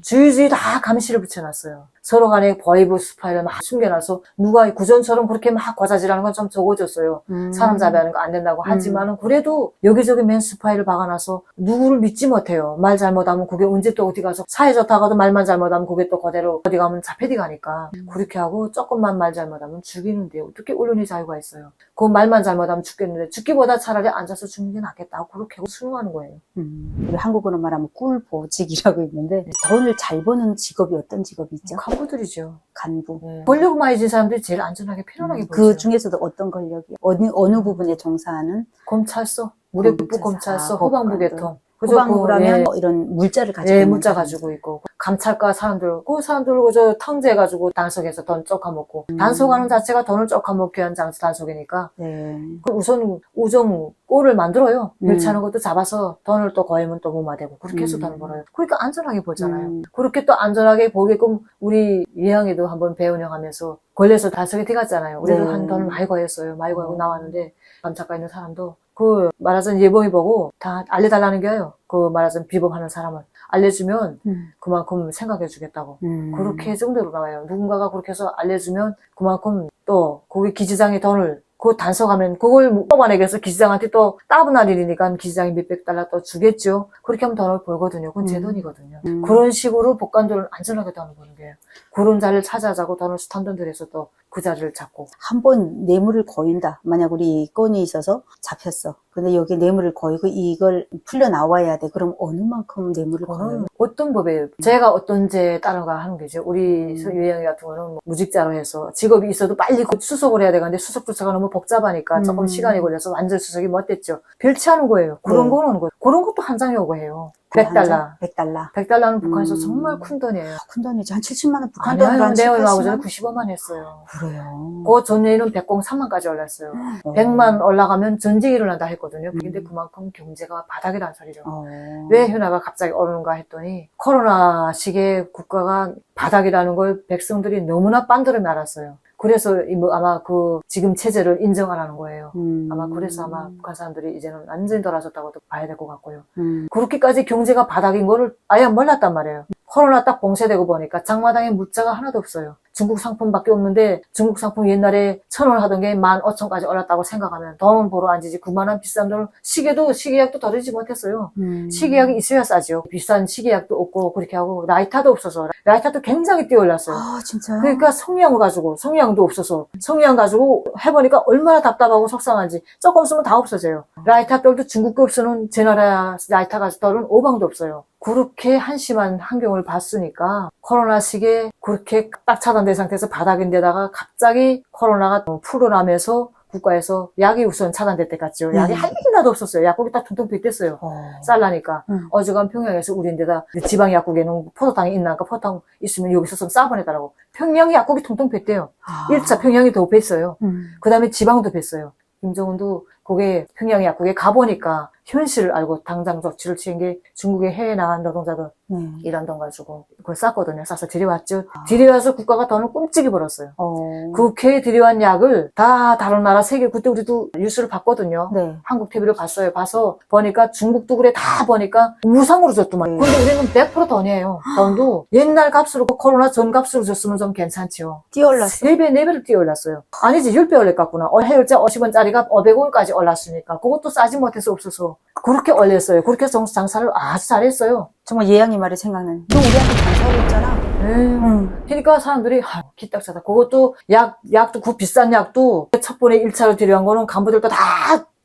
[SPEAKER 4] 주위주위 다 감시를 붙여놨어요. 서로 간에 버이브스 파일을 막 숨겨놔서 누가 구전처럼 그렇게 막 과자질하는 건 좀 적어줬어요. 사람 잡아하는 거 안 된다고 하지만은 그래도 여기저기 맨스 파일을 박아놔서 누구를 믿지 못해요. 말 잘못하면 그게 언제 또 어디 가서 사이 좋다가도 말만 잘못하면 그게 또 그대로 어디 가면 잡혀디 가니까 그렇게 하고 조금만 말 잘못하면 죽이는데 어떻게 언론의 자유가 있어요. 그 말만 잘못하면 죽겠는데 죽기보다 차라리 앉아서 죽는 게 낫겠다고 그렇게 하고 수용하는 거예요.
[SPEAKER 3] 우리 한국어로 말하면 꿀보직이라고 있는데 돈을 잘 버는 직업이 어떤 직업이 있죠?
[SPEAKER 4] 간부들이죠.
[SPEAKER 3] 간부.
[SPEAKER 4] 네. 권력 많이 진 사람들이 제일 안전하게 편안하게 보여요.
[SPEAKER 3] 그 중에서도 어떤 권력이 어느 부분에 종사하는
[SPEAKER 4] 검찰서, 무력부 검찰서, 후방부 계통.
[SPEAKER 3] 후방부라면
[SPEAKER 4] 예.
[SPEAKER 3] 이런 물자를 가지고
[SPEAKER 4] 예,
[SPEAKER 3] 있는
[SPEAKER 4] 문자
[SPEAKER 3] 사람.
[SPEAKER 4] 가지고 있고 감찰과 사람들 그 사람들 그저 탕제해가지고 단속해서 돈 쪼까먹고 단속하는 자체가 돈을 쪼까먹게 한 단속이니까
[SPEAKER 3] 네.
[SPEAKER 4] 그 우선 우정 꼴을 만들어요. 밀치하는 것도 잡아서 돈을 또 거하면 또 무마되고 그렇게 해서 돈을 벌어요. 그러니까 안전하게 보잖아요. 그렇게 또 안전하게 보게끔 우리 예영이도 한번 배운영하면서 걸려서 단속에 들어갔잖아요. 우리도
[SPEAKER 3] 네.
[SPEAKER 4] 한 돈을 많이 거했어요. 많이 거하고 나왔는데 감찰과 있는 사람도 그 말하자면 예범이 보고 다 알려달라는 게요. 그 말하자면 비범하는 사람은 알려주면 그만큼 생각해 주겠다고. 그렇게 정도로 나와요. 누군가가 그렇게 해서 알려주면 그만큼 또 거기 기지장의 돈을 그 단속하면 그걸 뽑아내기 위해서 기지장한테 또 따분할 일이니까 기지장이 몇백 달러 또 주겠죠. 그렇게 하면 돈을 벌거든요. 그건 제 돈이거든요. 그런 식으로 복관들을 안전하게 돈을 버는 거예요. 그런 자리를 찾아자고 돈을 숱한 돈들에서 또 그 자리를 잡고.
[SPEAKER 3] 한번 뇌물을 거인다. 만약 우리 건이 있어서 잡혔어. 근데 여기 뇌물을 거이고 이걸 풀려 나와야 돼. 그럼 어느 만큼 뇌물을 거요?
[SPEAKER 4] 어떤 법에 제가 어떤 죄에 따라가 하는 거죠. 우리 유영이 같은 거는 뭐 무직자로 해서 직업이 있어도 빨리 그 수속을 해야 되는데 수속 조차가 너무 복잡하니까 조금 시간이 걸려서 완전 수속이 못됐죠. 별치하는 거예요. 그런 거는 거. 그런 것도 한 장이 오고 해요. 100달러.
[SPEAKER 3] 100달러.
[SPEAKER 4] 100달러는 북한에서 정말 큰 돈이에요.
[SPEAKER 3] 큰 돈이지. 한 70만 원. 북한 돈으로
[SPEAKER 4] 아니요,
[SPEAKER 3] 한
[SPEAKER 4] 내 얼마 하고
[SPEAKER 3] 70만
[SPEAKER 4] 전에
[SPEAKER 3] 원?
[SPEAKER 4] 95만 했어요.
[SPEAKER 3] 그래요.
[SPEAKER 4] 그 전에는 백공 3만까지 올랐어요. 100만 올라가면 전쟁이 일어난다 했거든요. 근데 그만큼 경제가 바닥이라는 소리죠. 왜 현아가 갑자기 오르는가 했더니 코로나 시기에 국가가 바닥이라는 걸 백성들이 너무나 빤드름에 알았어요. 그래서 아마 그 지금 체제를 인정하라는 거예요. 아마 그래서 아마 북한 사람들이 이제는 완전히 돌아섰다고도 봐야 될 것 같고요. 그렇게까지 경제가 바닥인 거를 아예 몰랐단 말이에요. 코로나 딱 봉쇄되고 보니까 장마당에 물자가 하나도 없어요. 중국 상품밖에 없는데 중국 상품 옛날에 1,000원 하던 게 15,000까지 올랐다고 생각하면 돈은 보러 앉지 그만한 비싼 돈을 시계약도 덜어지지 못했어요. 시계약이 있어야 싸죠. 비싼 시계약도 없고 그렇게 하고 라이터도 없어서 라이터도 굉장히 뛰어올랐어요.
[SPEAKER 3] 아, 진짜요?
[SPEAKER 4] 그러니까 성냥도 없어서 성냥 가지고 해보니까 얼마나 답답하고 속상한지 조금 쓰면 다 없어져요. 라이터 떨도 중국 거 없으면 제 나라 라이터 가지고 떨은 오방도 없어요. 그렇게 한심한 환경을 봤으니까 코로나 시기에 그렇게 딱 차단된 상태에서 바닥인데다가 갑자기 코로나가 풀어나면서 국가에서 약이 우선 차단될 때 같죠. 약이 한 개라도 없었어요. 약국이 딱 퉁퉁 빗댔어요. 쌀라니까. 어저간 평양에서 우리인데다 지방 약국에는 포도당이 있나니까 포도당 있으면 여기서 좀 싸보내달라고. 평양 약국이 퉁퉁 빗대요. 1차 평양이 더 뺐어요. 그 다음에 지방도 뺐어요. 김정은도 그게 평양 약국에 가보니까 현실을 알고 당장 조치를 취한 게 중국에 해외 나간 노동자들 이런 돈 가지고 그걸 쌌거든요. 싸서 들여왔죠. 들여와서 국가가 돈을 끔찍이 벌었어요. 국회에 들여온 약을 다 다른 나라 세계 그때 우리도 뉴스를 봤거든요.
[SPEAKER 3] 네.
[SPEAKER 4] 한국 TV를 봤어요. 봐서 보니까 중국도 그래 다 보니까 무상으로 줬더만. 근데 우리는 100% 돈이에요. 돈도 옛날 값으로 코로나 전 값으로 줬으면 좀 괜찮죠.
[SPEAKER 3] 뛰어올랐어.
[SPEAKER 4] 3배, 4배를 뛰어올랐어요. 아니지, 10배 올랐겠구나. 해열제 50원짜리가 500원까지 올랐으니까. 그것도 싸지 못해서 없어서. 그렇게 올렸어요. 그렇게 해서 장사를 아주 잘했어요.
[SPEAKER 3] 정말 예양이 말이 생각나는. 너 우리한테 장사하고 있잖아.
[SPEAKER 4] 그러니까 사람들이 기딱차다. 그것도 약도 그 비싼 약도 첫 번에 1차로 들여온 거는 간부들도 다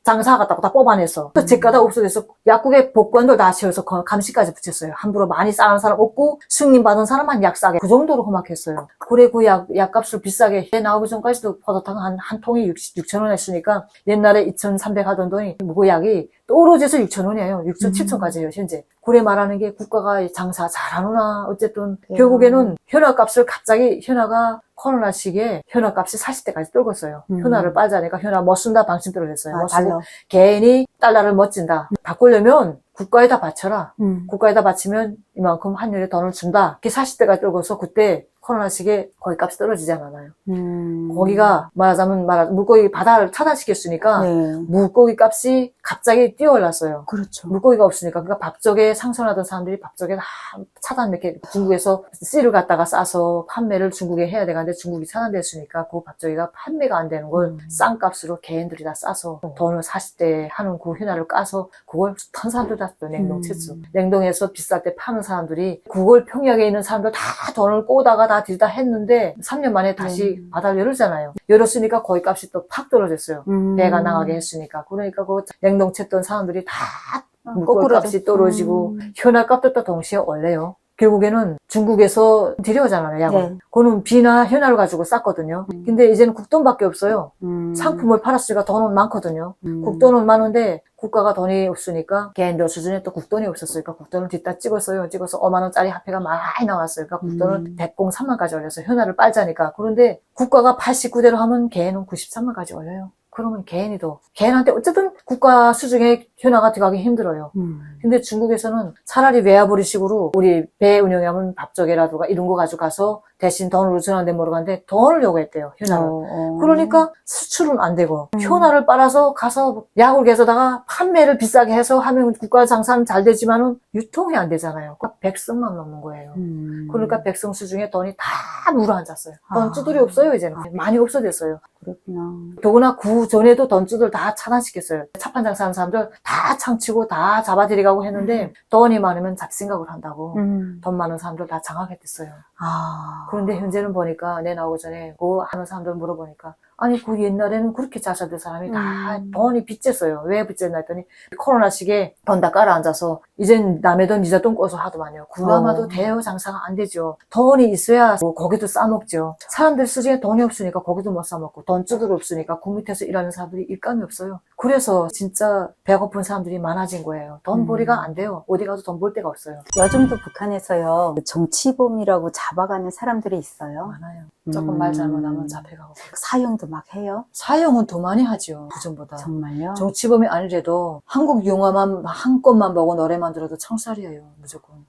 [SPEAKER 4] 장사하겠다고 다 뽑아내서 제가다 없어져서 약국에 복권들 다 채워서 감시까지 붙였어요. 함부로 많이 싸는 사람 없고 승인받은 사람만 약 싸게 그 정도로 험악했어요. 그래 그 약값을 비싸게 해 나오기 전까지도 포도당 한 통이 6,000원 했으니까 옛날에 2,300 하던 돈이 그 약이 떨어져서 6,000원이에요. 6,000, 7,000까지 해요 현재. 그래 말하는 게 국가가 장사 잘하누나 어쨌든 결국에는 현화값을 갑자기 현화가 코로나 시기에 현화값이 40대까지 떨궜어요. 현화를 빠자니까 현화 못 쓴다 방침대로 했어요. 못 쓰고
[SPEAKER 3] 달러.
[SPEAKER 4] 괜히 달러를 못 진다. 바꾸려면 국가에다 바쳐라. 국가에다 바치면 이만큼 환율에 돈을 준다. 이렇게 40대가 떨고서 그때 코로나 시기에 거기 값이 떨어지지 않았나요? 거기가 말하자면 물고기 바다를 차단시켰으니까
[SPEAKER 3] 네.
[SPEAKER 4] 물고기 값이 갑자기 뛰어올랐어요.
[SPEAKER 3] 그렇죠.
[SPEAKER 4] 물고기가 없으니까 그러니까 밥쪽에 상선하던 사람들이 밥쪽에 다 차단 이렇게 중국에서 씨를 갖다가 싸서 판매를 중국에 해야 되는데 중국이 차단됐으니까 그 밥쪽이가 판매가 안 되는 걸 싼 값으로 개인들이 다 싸서 돈을 40대 하는 그 휘날을 까서 그걸 탄 사람들 다 냉동채수 냉동해서 비쌀 때 파는 사람들이 그걸 평양에 있는 사람들 다 돈을 꼬다가 다 들이다 했는데 3년 만에 다시 바다를 열었잖아요. 열었으니까 거기 값이 또 팍 떨어졌어요. 배가 나가게 했으니까. 그러니까 그 냉동채던 사람들이 다 물고기 값이 떨어지고 현화 값도 또 동시에 올려요. 결국에는 중국에서 들여오잖아요, 약을.
[SPEAKER 3] 네.
[SPEAKER 4] 그거는 비나 현화를 가지고 쌌거든요. 근데 이제는 국돈밖에 없어요. 상품을 팔았으니까 돈은 많거든요. 국돈은 많은데 국가가 돈이 없으니까 개인들 수준에 또 국돈이 없었으니까 국돈을 뒷다 찍었어요. 찍어서 5만 원짜리 화폐가 많이 나왔어요. 그러니까 국돈을 103만까지 올려서 현화를 빨자니까. 그런데 국가가 89대로 하면 개인은 93만까지 올려요. 그러면 개인한테 어쨌든 국가 수중에 현화가 들어가기 힘들어요. 근데 중국에서는 차라리 외화벌이식으로 우리 배 운영하면 밥조개라든가 이런 거 가져가서 대신 돈을 전환돼 모르겠는데 돈을 요구했대요, 현화를. 그러니까 수출은 안 되고 현화를 빨아서 가서 약을 개서다가 판매를 비싸게 해서 하면 국가 장사는 잘 되지만은 유통이 안 되잖아요. 그러니까 백성만 넘는 거예요. 그러니까 백성 수중에 돈이 다 물어앉았어요. 돈주들이 없어요, 이제는. 많이 없어졌어요.
[SPEAKER 3] 그렇구나.
[SPEAKER 4] 더구나 그 전에도 돈주들 다 차단시켰어요. 차판 장사하는 사람들 다 창치고 다 잡아들이가고 했는데 돈이 많으면 잡생각을 한다고 돈 많은 사람들 다 장악했댔어요. 그런데 현재는 보니까 내 나오기 전에 그 하는 사람들 물어보니까 아니 그 옛날에는 그렇게 잘 살던 사람이 다 돈이 빚졌어요. 왜 빚졌나 했더니 코로나 시기에 돈 다 깔아앉아서 이젠 남의 돈 니자 돈 꿔서 하더만요. 그나마도 대여 장사가 안 되죠. 돈이 있어야 뭐 고기도 싸먹죠. 사람들 수중에 돈이 없으니까 고기도 못 싸먹고 돈주들 없으니까 그 밑에서 일하는 사람들이 일감이 없어요. 그래서 진짜 배고픈 사람들이 많아진 거예요. 돈벌이가 안 돼요. 어디 가도 돈 벌 데가 없어요.
[SPEAKER 3] 요즘도 북한에서요, 정치범이라고 잡아가는 사람들이 있어요.
[SPEAKER 4] 많아요. 조금 말 잘못하면 잡혀가고.
[SPEAKER 3] 사형도 막 해요.
[SPEAKER 4] 사형은 더 많이 하죠. 그전보다.
[SPEAKER 3] 정말요?
[SPEAKER 4] 정치범이 아니래도 한국 영화만 한 건만 보고 노래만 들어도 청살이에요. 무조건.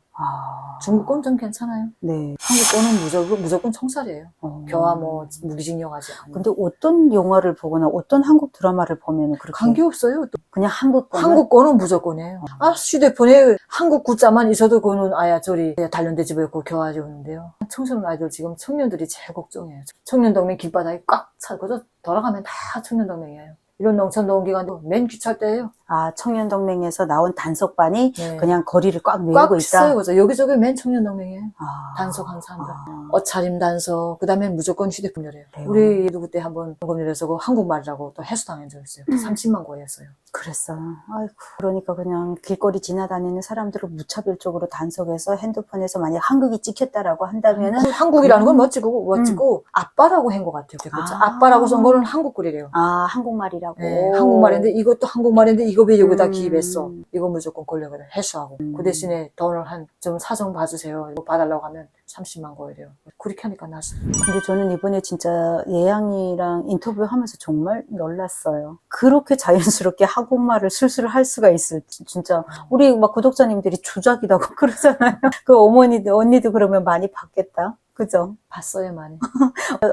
[SPEAKER 4] 중국 건 좀 괜찮아요.
[SPEAKER 3] 네.
[SPEAKER 4] 한국 거는 무조건 청살이에요. 교화 뭐 무기징역하지 않아요.
[SPEAKER 3] 근데 어떤 영화를 보거나 어떤 한국 드라마를 보면 그렇게
[SPEAKER 4] 관계 없어요. 또.
[SPEAKER 3] 그냥 한국 거는
[SPEAKER 4] 한국 거는 무조건이에요. 휴대폰에 한국 글자만 있어도 그거는 아야 저리 단련대 집에 있고 교화지 오는데요. 청소년 아이들 지금 청년들이 제일 걱정해요. 청년동맹 길바닥에 꽉 차고 돌아가면 다 청년동맹이에요. 이런 농촌노원 기관도 맨 귀찰 때예요.
[SPEAKER 3] 청년동맹에서 나온 단속반이
[SPEAKER 4] 네.
[SPEAKER 3] 그냥 거리를 꽉
[SPEAKER 4] 꽉
[SPEAKER 3] 메우고 있다.
[SPEAKER 4] 있어요. 그죠? 여기저기 맨 청년동맹이에요. 단속한 사람들. 옷차림 단속, 그 다음에 무조건 휴대폰이래요. 우리 누구 때 한번 검열해서 그 한국말이라고 또 해수당한 적 있어요. 30만 고였어요.
[SPEAKER 3] 그랬어. 아이고. 그러니까 그냥 길거리 지나다니는 사람들을 무차별적으로 단속해서 핸드폰에서 만약 한국이 찍혔다라고 한다면은
[SPEAKER 4] 한국이라는 건 멋지고 아빠라고 한 것 같아요. 그렇죠? 아빠라고 쓴 거는 한국글이래요.
[SPEAKER 3] 한국말이라고.
[SPEAKER 4] 네, 한국말인데 이것도 한국말인데 이거 왜 여기다 기입했어? 이거 무조건 권력을 해수하고 그 대신에 돈을 좀 사정 봐주세요. 이거 봐달라고 하면 30만 거예요. 그렇게 하니까 나서.
[SPEAKER 3] 근데 저는 이번에 진짜 예양이랑 인터뷰하면서 정말 놀랐어요. 그렇게 자연스럽게 한국말을 술술 할 수가 있을지 진짜 우리 막 구독자님들이 조작이라고 그러잖아요. 그 언니도 그러면 많이 봤겠다. 그죠?
[SPEAKER 4] 봤어요, 많이.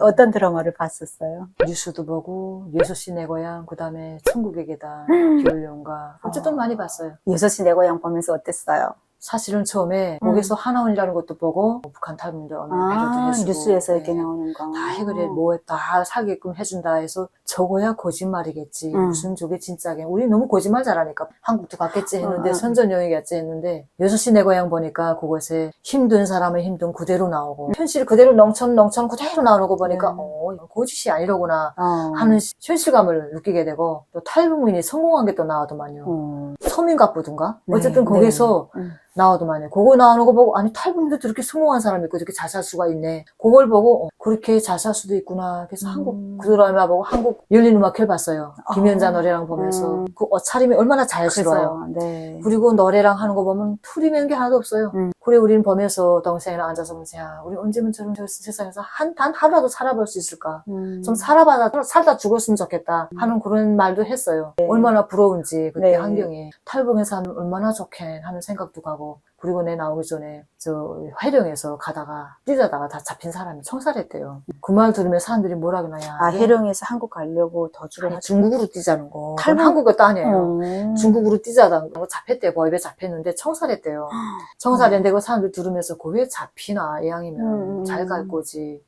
[SPEAKER 3] 어떤 드라마를 봤었어요?
[SPEAKER 4] 뉴스도 보고 6시 내 고향, 그 다음에 천국의 계단, 기울령가 어쨌든 많이 봤어요.
[SPEAKER 3] 6시 내 고향 보면서 어땠어요?
[SPEAKER 4] 사실은 처음에 거기서 하나원이라는 것도 보고 북한 탈북민들 오면 배려도 해주고
[SPEAKER 3] 뉴스에서 이렇게
[SPEAKER 4] 네.
[SPEAKER 3] 나오는 거.
[SPEAKER 4] 다 해결해 뭐 다 살게끔 해준다 해서 저거야 거짓말이겠지 무슨 저게 진짜게 우리 너무 거짓말 잘하니까 한국도 갔겠지 했는데 선전여행이겠지 했는데 6시 내 고향 보니까 그곳에 힘든 사람의 힘든 그대로 나오고 현실 그대로 농촌 그대로 나오는 거 보니까 이건 거짓이 아니로구나 하는 현실감을 느끼게 되고 또 탈북민이 성공한 게 또 나와더만요. 서민갑부든가 어쨌든 거기서 나오더만요. 그거 나오는 거 보고, 아니, 탈북민도 저렇게 성공한 사람이 있고, 저렇게 잘 살 수가 있네. 그걸 보고, 그렇게 잘 살 수도 있구나. 그래서 한국 그 드라마 보고 한국 열린 음악회를 봤어요. 김연자 노래랑 보면서. 그 옷차림이 얼마나 자연스러워요.
[SPEAKER 3] 그래서, 네.
[SPEAKER 4] 그리고 노래랑 하는 거 보면 틀리는 게 하나도 없어요. 그래, 우리는 보면서 동생이랑 앉아서 보면서, 야, 우리 언제면 저런 세상에서 단 하루라도 살아볼 수 있을까? 좀 살다 죽었으면 좋겠다. 하는 그런 말도 했어요. 얼마나 부러운지, 그때
[SPEAKER 3] 네.
[SPEAKER 4] 환경에. 탈북에서 하면 얼마나 좋겠 하는 생각도 가고. 그리고 내 나오기 전에 해령에서 가다가 뛰다가 다 잡힌 사람이 총살했대요. 그 말 들으면 사람들이 뭐라 그러냐.
[SPEAKER 3] 아, 해령에서 한국 가려고 더주를
[SPEAKER 4] 아니, 중국으로 뛰자는 거.
[SPEAKER 3] 탈북?
[SPEAKER 4] 한국 것도 아니에요. 중국으로 뛰자는 거 잡혔대요. 보입에 잡혔는데 총살했대요. 총살했는데 그 사람들 들으면서 그 왜 잡히나 이왕이면 잘 갈 거지.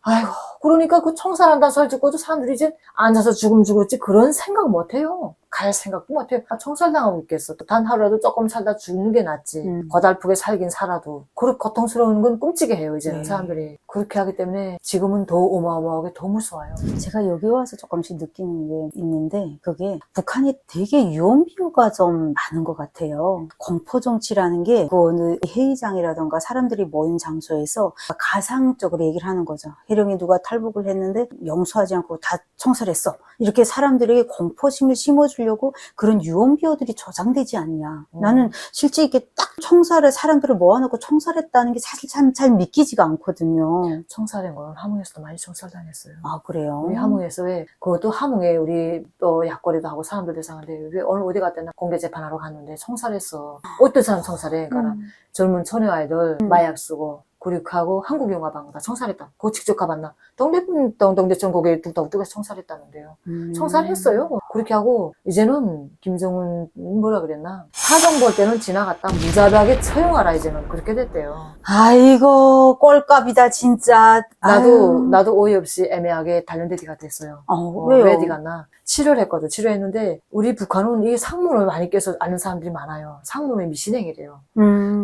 [SPEAKER 4] 아이고, 그러니까 그 총살한다는 소리 듣고도 사람들이 이제 앉아서 죽었지 그런 생각 못 해요. 갈 생각도 못 해요. 아, 총살당하고 있겠어. 단 하루라도 조금 살다 죽는 게 낫지. 고달프게 살긴 살아도. 그렇게 고통스러운 건 끔찍해 해요, 이제는
[SPEAKER 3] 네.
[SPEAKER 4] 사람들이. 그렇게 하기 때문에 지금은 더 어마어마하게 더 무서워요.
[SPEAKER 3] 제가 여기 와서 조금씩 느끼는 게 있는데 그게 북한이 되게 유언비어가 좀 많은 것 같아요. 공포정치라는 게 그 어느 회의장이라던가 사람들이 모인 장소에서 가상적으로 얘기를 하는 거죠. 해령이 누가 탈북을 했는데 용서하지 않고 다 총살했어. 이렇게 사람들에게 공포심을 심어주려고 그런 유언비어들이 조장되지 않냐. 나는 실제 이렇게 딱 사람들을 모아놓고 총살했다는 게 사실 참 잘 믿기지가 않거든요.
[SPEAKER 4] 총살한 거는 함흥에서도 많이 총살당했어요.
[SPEAKER 3] 아, 그래요?
[SPEAKER 4] 우리 함흥에서 그것도 함흥에 우리 또 약거리도 하고 사람들 대상인데 왜 오늘 어디 갔더니 공개 재판하러 갔는데 총살했어. 어떤 사람 총살해? 그러니까 젊은 처녀 아이들 마약 쓰고 구륙하고 한국영화방 다 총살했다. 그거 직접 가봤나? 동대천 거기에 뚝뚝뚝해서 총살했다는데요. 총살했어요. 그렇게 하고 이제는 김정은 뭐라 그랬나? 사정 볼 때는 지나갔다. 무자비하게 처형하라 이제는 그렇게 됐대요.
[SPEAKER 3] 아이고 꼴값이다 진짜.
[SPEAKER 4] 나도 어이없이 애매하게 단련대디가 됐어요.
[SPEAKER 3] 왜요?
[SPEAKER 4] 왜 어디 갔나? 치료를 했거든. 치료했는데 우리 북한은 이 상문을 많이 껴서 아는 사람들이 많아요. 상문은 미신행이래요.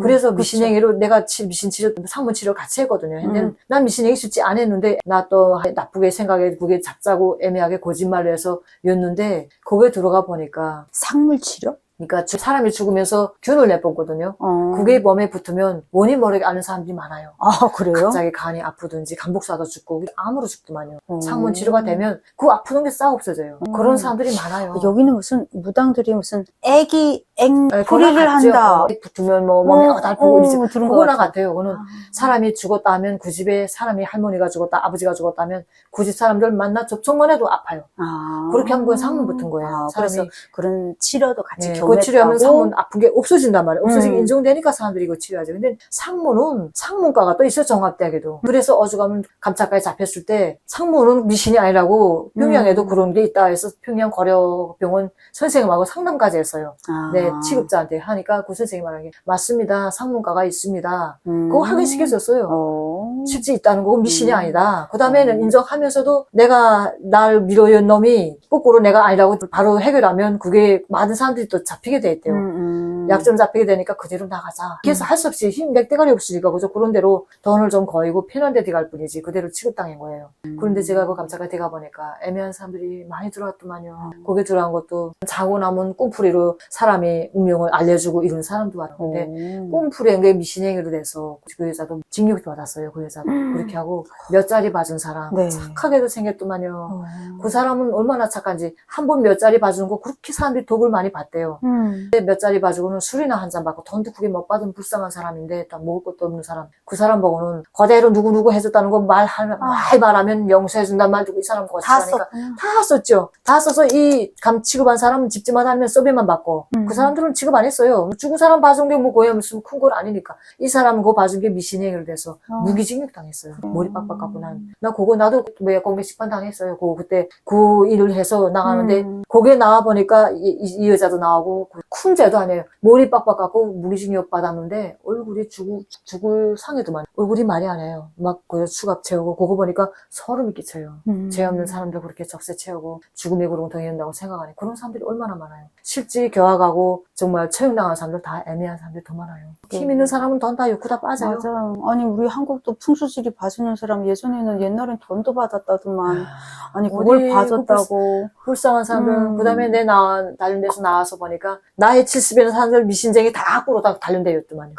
[SPEAKER 4] 그래서 미신행이로 내가 미신 치료, 상문 치료 같이 했거든요. 근데 난 미신행이 실제 안 했는데 나 또 나쁘게 생각해 그게 잡자고 애매하게 거짓말을 해서 였는데 거기에 들어가 보니까
[SPEAKER 3] 상물 치료?
[SPEAKER 4] 그러니까 사람이 죽으면서 균을 내뿜거든요. 그게 몸에 붙으면 원인 모르게 앓는 사람들이 많아요.
[SPEAKER 3] 아, 그래요?
[SPEAKER 4] 갑자기 간이 아프든지 간복사도 죽고 암으로 죽더만요. 상문 치료가 되면 그 아프는 게 싹 없어져요. 그런 사람들이 많아요.
[SPEAKER 3] 여기는 무슨 무당들이 무슨 애기
[SPEAKER 4] 그거나
[SPEAKER 3] 소리를
[SPEAKER 4] 같죠.
[SPEAKER 3] 한다.
[SPEAKER 4] 붙으면 뭐 몸이 어달프고 이러지.
[SPEAKER 3] 들은 것
[SPEAKER 4] 그거나
[SPEAKER 3] 같아.
[SPEAKER 4] 같아요. 그거는 사람이 죽었다 하면 그 집에 사람이 할머니가 죽었다 아버지가 죽었다 하면 그 집 사람들 만나 접촉만 해도 아파요. 그렇게 한 거에 상문 붙은 거예요.
[SPEAKER 3] 그래서
[SPEAKER 4] 사람이
[SPEAKER 3] 그런 치료도 같이
[SPEAKER 4] 네, 그 치료하면
[SPEAKER 3] 교냈다고?
[SPEAKER 4] 상문 아픈 게 없어진단 말이에요. 없어지기 인정되니까 사람들이 이거 치료하죠. 근데 상문은 상문과가 또 있어요. 종합대학에도. 그래서 어죽하면 감찰과에 잡혔을 때 상문은 미신이 아니라고 평양에도 그런 게 있다 해서 평양 고려병원 선생님하고 상담까지 했어요. 네, 취급자한테 하니까 그 선생님이 말한 게 맞습니다. 상문과가 있습니다. 그거 확인시켜줬어요. 실제 있다는 거 미신이 아니다. 그 다음에는 인정하면서도 내가 날 밀어연 놈이 거꾸로 내가 아니라고 바로 해결하면 그게 많은 사람들이 또 잡히게 돼 있대요. 약점 잡히게 되니까 그대로 나가자. 그래서 할 수 없이 힘 맥대가리 없으니까 그저 그런 대로 돈을 좀 거이고 편한 데 들어갈 뿐이지 그대로 취급당한 거예요. 그런데 제가 그 감찰까지 들어가 보니까 애매한 사람들이 많이 들어왔더만요. 거기 들어간 것도 자고 남은 꿈풀이로 사람이 운명을 알려주고 이런 사람도 많은데 꿈풀이한 게 미신행위로 돼서 그 여자도 징역 받았어요. 그 여자도 그렇게 하고 몇 자리 봐준 사람
[SPEAKER 3] 네.
[SPEAKER 4] 착하게도 생겼더만요. 그 사람은 얼마나 착한지 한 번 몇 자리 봐주는 거 그렇게 사람들이 독을 많이 받대요. 몇 자리 봐주고는 술이나 한 잔 받고 돈도 크게 못 받은 불쌍한 사람인데 다 먹을 것도 없는 사람. 그 사람 보고는 그대로 누구누구 해줬다는 거 말하면 용서해준단 말 듣고 이 사람 거치하니까 다 썼죠. 다 써서 이 취급한 사람은 집집만 하면 서비만 받고 그 사람들은 취급 안 했어요. 죽은 사람 봐준 게 뭐 고야 무슨 큰 건 아니니까. 이 사람은 그거 봐준 게 미신행위로 돼서 무기징역 당했어요. 머리 빡빡 깎고 나도 왜 공개 심판 당했어요. 그때 그 일을 해서 나가는데 거기에 나와 보니까 이 여자도 나오고 큰 죄도 아니에요. 머리 빡빡 깎고 무기징역 받았는데 얼굴이 죽을 상해도만 얼굴이 말이 안 해요. 막 그 수갑 채우고 그거 보니까 소름이 끼쳐요. 죄 없는 사람들 그렇게 적세 채우고 죽음의 구름 당한다고 생각하니 그런 사람들이 얼마나 많아요. 실제 교화가고 정말 처형당한 사람들 다 애매한 사람들이 더 많아요. 힘 있는 사람은 돈 다 욕구 다 빠져요.
[SPEAKER 3] 맞아. 아니 우리 한국도 풍수지리 봐주는 사람 옛날엔 돈도 받았다더만. 아니 그걸 봐줬다고.
[SPEAKER 4] 불쌍한 사람들. 그다음에 단련돼서 나와서 보니까 나이 70에는 사람들 미신쟁이 다 꾸러 다 단련되었더만요.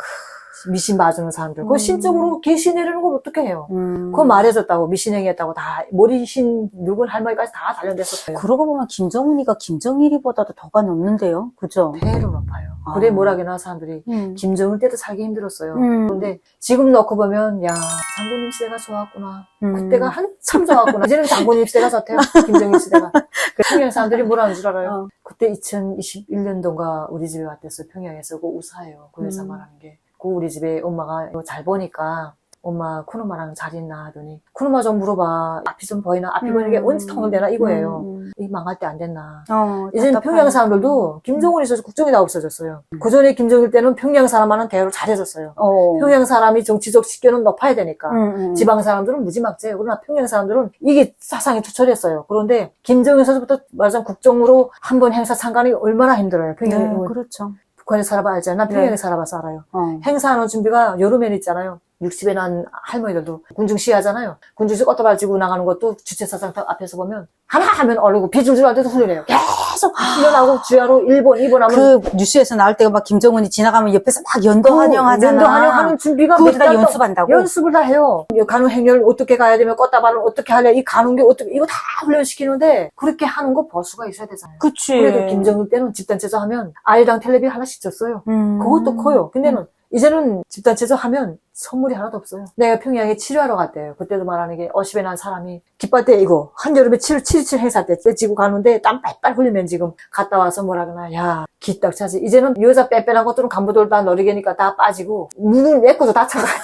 [SPEAKER 4] 미신 봐주는 사람들. 그거 신적으로 계시 내리는 걸 어떻게 해요? 그거 말해줬다고, 미신행위 했다고 다, 머리신 늙은 할머니까지 다 단련됐었어요.
[SPEAKER 3] 그러고 보면 김정은이가 김정일이보다도 더가 높는데요. 그죠?
[SPEAKER 4] 배로 높아요. 그래 뭐라기나 사람들이. 김정은 때도 살기 힘들었어요. 그런데 지금 놓고 보면, 야, 장군님 시대가 좋았구나. 그때가 한참 좋았구나. 이제는 장군님 시대가 좋대요. 김정일 시대가. 평양 사람들이 뭐라는 줄 알아요? 그때 2021년도인가 우리 집에 왔댔어요. 평양에서. 그 우사예요. 그 여자 말하는 게. 그 우리 집에 엄마가 이거 잘 보니까 엄마 쿠누마랑 잘 있나 하더니 쿠누마 좀 물어봐. 앞이 좀 보이나? 앞이 보이는 게 언제 통은 되나? 이거예요. 이 망할 때 안 됐나? 이제는
[SPEAKER 3] 답답하네.
[SPEAKER 4] 평양 사람들도 김정은이 있어서 국정이 다 없어졌어요. 그 전에 김정일 때는 평양 사람만은 대우를 잘해줬어요. 평양 사람이 정치적 식견은 높아야 되니까. 지방 사람들은 무지막지해요. 그러나 평양 사람들은 이게 사상이 투철했어요. 그런데 김정일서부터 말하자면 국정으로 한번 행사 참가하는 게 얼마나 힘들어요. 평양
[SPEAKER 3] 그렇죠.
[SPEAKER 4] 북한에 살아봐 알잖아요. 난 평양에 살아봐서 알아요. 행사하는 준비가 여름에는 있잖아요. 60에 난 할머니들도 군중시 하잖아요. 군중시 꽃다발 지고 나가는 것도 주최사장 앞에서 보면 하나 하면 어르고 비줄줄 할 때도 훈련해요. 계속 훈련하고 주야로 1번, 2번 하면
[SPEAKER 3] 그 뉴스에서 나올 때가 막 김정은이 지나가면 옆에서 막 연도 환영하잖아.
[SPEAKER 4] 연도 환영하는 준비가
[SPEAKER 3] 그것도 다 연습한다고?
[SPEAKER 4] 연습을 다 해요. 가는 행렬 어떻게 가야 되면 꽃다발을 어떻게 하려 이 가는 게 어떻게 이거 다 훈련시키는데 그렇게 하는 거 보수가 있어야 되잖아요.
[SPEAKER 3] 그치.
[SPEAKER 4] 그래도 김정일 때는 집단체조 하면 아이랑 텔레비 하나씩 줬어요. 그것도 커요. 근데는 이제는 집단체조 하면 선물이 하나도 없어요. 내가 평양에 치료하러 갔대요. 그때도 말하는 게 50에 난 사람이 깃발대 이거 한여름에 7.27 행사 때 지고 가는데 땀 빨빨 흘리면 지금 갔다 와서 뭐라 그러나 야 기딱 차지. 이제는 여자 빼빼한 것들은 간부들 다 너리게니까 다 빠지고 눈을 메고도 다 참가해.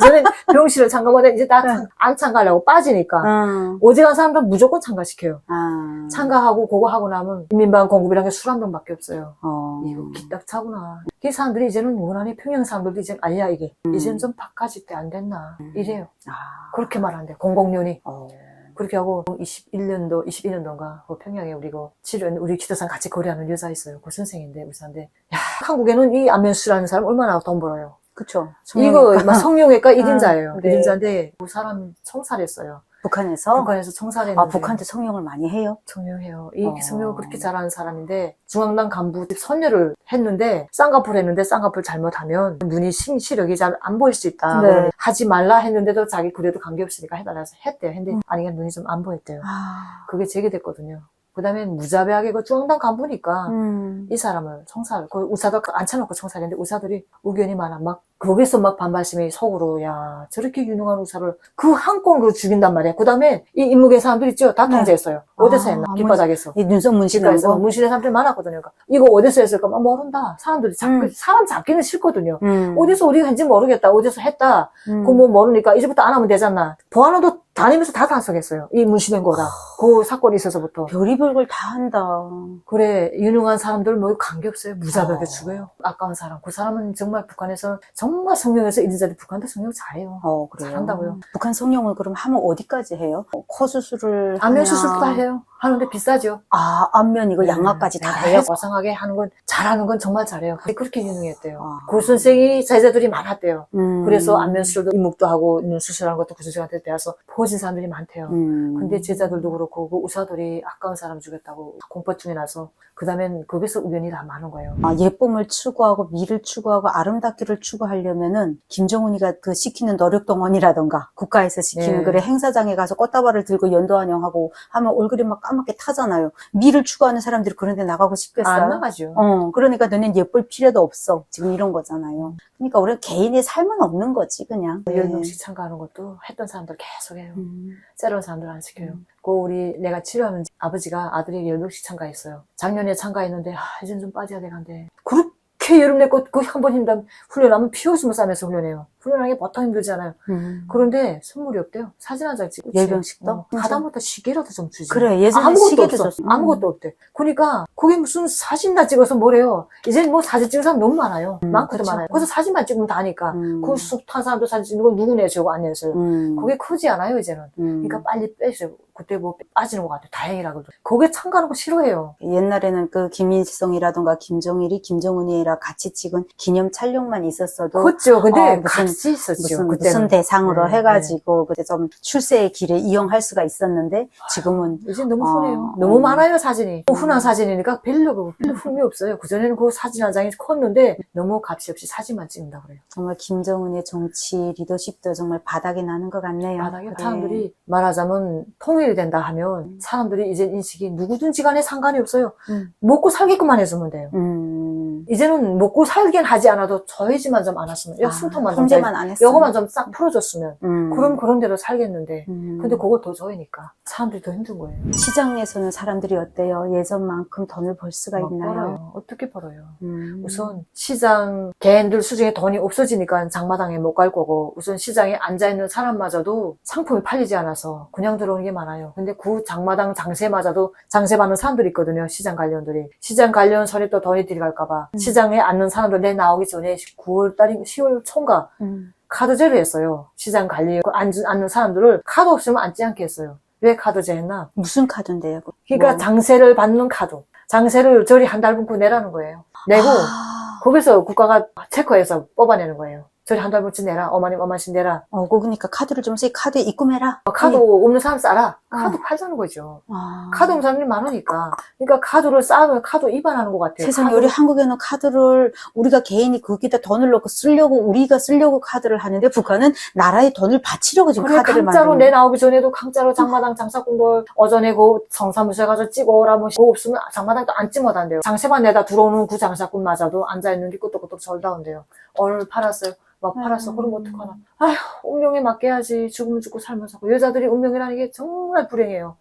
[SPEAKER 4] 그전에 병실을 참가하는데 이제 다 안 참가하려고 빠지니까 오직한 사람들은 무조건 참가시켜요. 참가하고 그거 하고 나면 인민방 공급이라는 게 술 한 병밖에 없어요. 이거 기딱 차구나. 이 사람들이 이제는 원하니 평양 사람들도 이제 아니야 이게 이제는 좀 바꿔질 때 안 됐나 이래요. 그렇게 말한대 공공연히. 그렇게 하고 22년도인가 그 평양에 우리 그 치료했는 우리 기도상 같이 거래하는 여자 있어요. 그 선생인데 의사인데 야 한국에는 이 안면수라는 사람 얼마나 돈 벌어요.
[SPEAKER 3] 그쵸.
[SPEAKER 4] 이거 막 성형외과 1인자예요.
[SPEAKER 3] 네.
[SPEAKER 4] 1인자인데 그 사람 청살했어요.
[SPEAKER 3] 북한에서
[SPEAKER 4] 청살했는데.
[SPEAKER 3] 북한도 성형을 많이 해요?
[SPEAKER 4] 성형해요. 이 성형을 그렇게 잘하는 사람인데 중앙당 간부 선녀를 했는데 쌍꺼풀 했는데 쌍꺼풀 잘못하면 눈이 시력이 잘 안 보일 수 있다.
[SPEAKER 3] 네.
[SPEAKER 4] 하지 말라 했는데도 자기 그래도 관계없으니까 해달라서 했대요. 근데 아니 눈이 좀 안 보였대요. 그게 제기됐거든요. 그 다음에 무자비하게 그 중앙당 간부니까 이 사람을 청살, 그 의사가 앉혀놓고 청살했는데 의사들이 의견이 많아. 막 거기서 막 반발심이 속으로 야 저렇게 유능한 의사를 그 한 건으로 죽인단 말이야. 그 다음에 이 인무계 사람들 있죠? 다 통제했어요. 어디서 했나? 깃바닥에서.
[SPEAKER 3] 이 눈썹 문신하고
[SPEAKER 4] 깃바닥에서 문신의 사람들이 많았거든요. 그러니까 이거 어디서 했을까? 막 모른다. 사람들이 사람 잡기는 싫거든요. 어디서 우리가 했는지 모르겠다. 어디서 했다. 그거 뭐 모르니까 이제부터 안 하면 되잖아. 보안호도 다니면서 다 단속했어요. 이 문신한 거다. 그 사건이 있어서부터.
[SPEAKER 3] 별의별 걸 다 한다.
[SPEAKER 4] 그래 유능한 사람들 뭐 관계없어요. 무자비하게 죽어요. 아까운 사람. 그 사람은 정말 북한에서 정말 성형해서 인자들 북한도 성형 잘해요.
[SPEAKER 3] 그래요?
[SPEAKER 4] 잘한다고요.
[SPEAKER 3] 북한 성형을 그럼 하면 어디까지 해요? 코 수술을
[SPEAKER 4] 안면
[SPEAKER 3] 하냐?
[SPEAKER 4] 수술도 다 해요. 하는데 비싸죠.
[SPEAKER 3] 안면 이거 양악까지 다 해요?
[SPEAKER 4] 고상하게 하는 건 잘하는 건 정말 잘해요. 그렇게 유능했대요. 그 선생이 제자들이 많았대요. 그래서 안면 수술도 이목도 하고 눈 수술하는 것도 그 선생한테 배워서 보여진 사람들이 많대요. 근데 제자들도 그렇고 그 의사들이 아까운 사람 죽였다고 공포증이 나서 그 다음엔 거기서 의견이 다 많은 거예요.
[SPEAKER 3] 예쁨을 추구하고 미를 추구하고 아름답기를 추구하려면은 김정은이가 그 시키는 노력동원이라던가 국가에서 시키는
[SPEAKER 4] 네.
[SPEAKER 3] 그래 행사장에 가서 꽃다발을 들고 연도환영하고 하면 얼굴이 막 까맣게 타잖아요. 미를 추구하는 사람들이 그런 데 나가고 싶겠어요?
[SPEAKER 4] 안 나가죠.
[SPEAKER 3] 그러니까 너는 예쁠 필요도 없어. 지금 이런 거잖아요. 그러니까 우리가 개인의 삶은 없는 거지 그냥.
[SPEAKER 4] 10명씩 참가하는 것도 했던 사람들 계속 해요. 새로운 사람들 안 시켜요. 그 우리 내가 치료하는 아버지가 아들이 10명씩 참가했어요. 작년에 참가했는데 이젠 좀 빠져야 되는데 그렇게 여름 내고 그 한 번 힘든 훈련하면 피 웃으며 싸면서 훈련해요. 훈련하는 게 보통 힘들잖아요. 그런데 선물이 없대요. 사진 한 장 찍고
[SPEAKER 3] 10명씩도?
[SPEAKER 4] 가다못해 시계라도 좀 주지.
[SPEAKER 3] 그래 예전에
[SPEAKER 4] 아무것도
[SPEAKER 3] 시계도
[SPEAKER 4] 없어.
[SPEAKER 3] 줬어.
[SPEAKER 4] 아무것도 없대. 그러니까 그게 무슨 사진나 찍어서 뭐래요. 이제는 뭐 사진 찍는 사람 너무 많아요. 많고도
[SPEAKER 3] 그쵸.
[SPEAKER 4] 많아요. 그래서 사진만 찍으면 다니까. 그 숱한 사람도 사진 찍는 거 누구 내주고 안 내줘요. 그게 크지 않아요 이제는. 그러니까 빨리 빼세요. 그때 뭐 빠지는 것 같아요. 다행이라고. 거기에 참가하는 거 싫어해요.
[SPEAKER 3] 옛날에는 그 김일성이라던가 김정일이 김정은이랑 같이 찍은 기념 촬영만 있었어도
[SPEAKER 4] 그렇죠. 근데
[SPEAKER 3] 무슨
[SPEAKER 4] 수 있었죠.
[SPEAKER 3] 무슨 대상으로
[SPEAKER 4] 네,
[SPEAKER 3] 해가지고 그때 좀 출세의 길에 이용할 수가 있었는데 지금은
[SPEAKER 4] 이제 너무 흔해요.
[SPEAKER 3] 어,
[SPEAKER 4] 너무 많아요, 사진이. 흔한 사진이니까 별로 흠이 없어요. 그전에는 그 사진 한 장이 컸는데 너무 값이 없이 사진만 찍는다 그래요.
[SPEAKER 3] 정말 김정은의 정치 리더십도 정말 바닥이 나는 것 같네요.
[SPEAKER 4] 바닥에
[SPEAKER 3] 그래.
[SPEAKER 4] 사람들이 말하자면 통일이 된다 하면 사람들이 이제 인식이 누구든지 간에 상관이 없어요. 먹고 살게끔만 해주면 돼요. 이제는 먹고 살긴 하지 않아도 저희지만 좀 안 왔으면, 숨통만 좀,
[SPEAKER 3] 통제만 안 했으면.
[SPEAKER 4] 요거만 좀 싹 풀어줬으면, 그럼 그런 대로 살겠는데, 근데 그거 더 저희니까 사람들이 더 힘든 거예요.
[SPEAKER 3] 시장에서는 사람들이 어때요? 예전만큼 돈을 벌 수가
[SPEAKER 4] 막
[SPEAKER 3] 있나요?
[SPEAKER 4] 벌어요. 어떻게 벌어요? 우선 시장 개인들 수중에 돈이 없어지니까 장마당에 못 갈 거고, 우선 시장에 앉아있는 사람마저도 상품이 팔리지 않아서 그냥 들어오는 게 많아요. 근데 그 장마당 장세마저도 장세 받는 사람들이 있거든요. 시장 관련들이. 시장 관련 선에 또 돈이 들어갈까봐. 시장에 앉는 사람들 내 나오기 전에 9월달인가 10월 초인가 카드 제로 했어요. 시장 관리에 앉는 사람들을 카드 없으면 앉지 않게 했어요. 왜 카드 제했나?
[SPEAKER 3] 무슨 카드인데요?
[SPEAKER 4] 그러니까
[SPEAKER 3] 뭐.
[SPEAKER 4] 장세를 받는 카드. 장세를 저리 한 달 분고 내라는 거예요. 내고 거기서 국가가 체크해서 뽑아내는 거예요. 저리 한 달 분치 내라. 어마씩 내라.
[SPEAKER 3] 그러니까 카드를 좀 쓰기 카드에 입금해라.
[SPEAKER 4] 카드 없는 사람 싸라. 카드 팔자는 거죠. 카드 없는 사람들이 많으니까. 그러니까 카드를 쌓으면 카드 위반하는 것 같아요.
[SPEAKER 3] 세상에 우리 한국에는 카드를 우리가 개인이 거기다 돈을 넣고 우리가 쓰려고 카드를 하는데 북한은 나라에 돈을 바치려고 지금
[SPEAKER 4] 그래,
[SPEAKER 3] 카드를
[SPEAKER 4] 강짜로
[SPEAKER 3] 만드는
[SPEAKER 4] 내 나오기 전에도 강짜로 장마당 장사꾼들 오전에 그 성사무소에 가서 찍어오라 뭐 그거 없으면 장마당도 앉지 못한대요. 장세만 내다 들어오는 그 장사꾼마저도 앉아있는 게 끄떡끄떡 절다온대요. 오늘 팔았어요. 막 팔았어. 그럼 어떡하나. 아휴, 운명에 맡겨야지. 죽으면 죽고 살면 살고. 여자들이 운명이라는 게 정말 불행해요.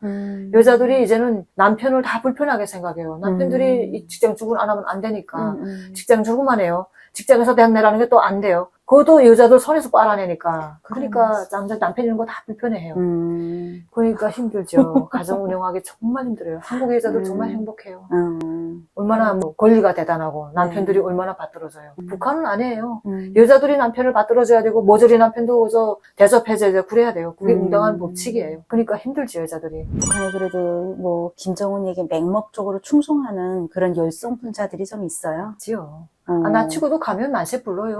[SPEAKER 4] 여자들이 이제는 남편을 다 불편하게 생각해요. 남편들이 이 직장 출근 안 하면 안 되니까. 직장 출근만 해요. 직장에서 대학 내라는 게 또 안 돼요. 그것도 여자들 손에서 빨아내니까. 그러니까 남편 이런 거 다 불편해해요. 그러니까 힘들죠. 가정 운영하기 정말 힘들어요. 한국 여자들 정말 행복해요. 얼마나 뭐 권리가 대단하고 남편들이 얼마나 받들어져요. 북한은 아니에요. 여자들이 남편을 받들어줘야 되고 모조리 남편도 대접해줘야 되고 그래야 돼요. 그게 응당한 법칙이에요. 그러니까 힘들죠, 여자들이.
[SPEAKER 3] 북한에 그래도 뭐 김정은에게 맹목적으로 충성하는 그런 열성분자들이 좀 있어요.
[SPEAKER 4] 지요. 나 치고도 가면 만세 불러요.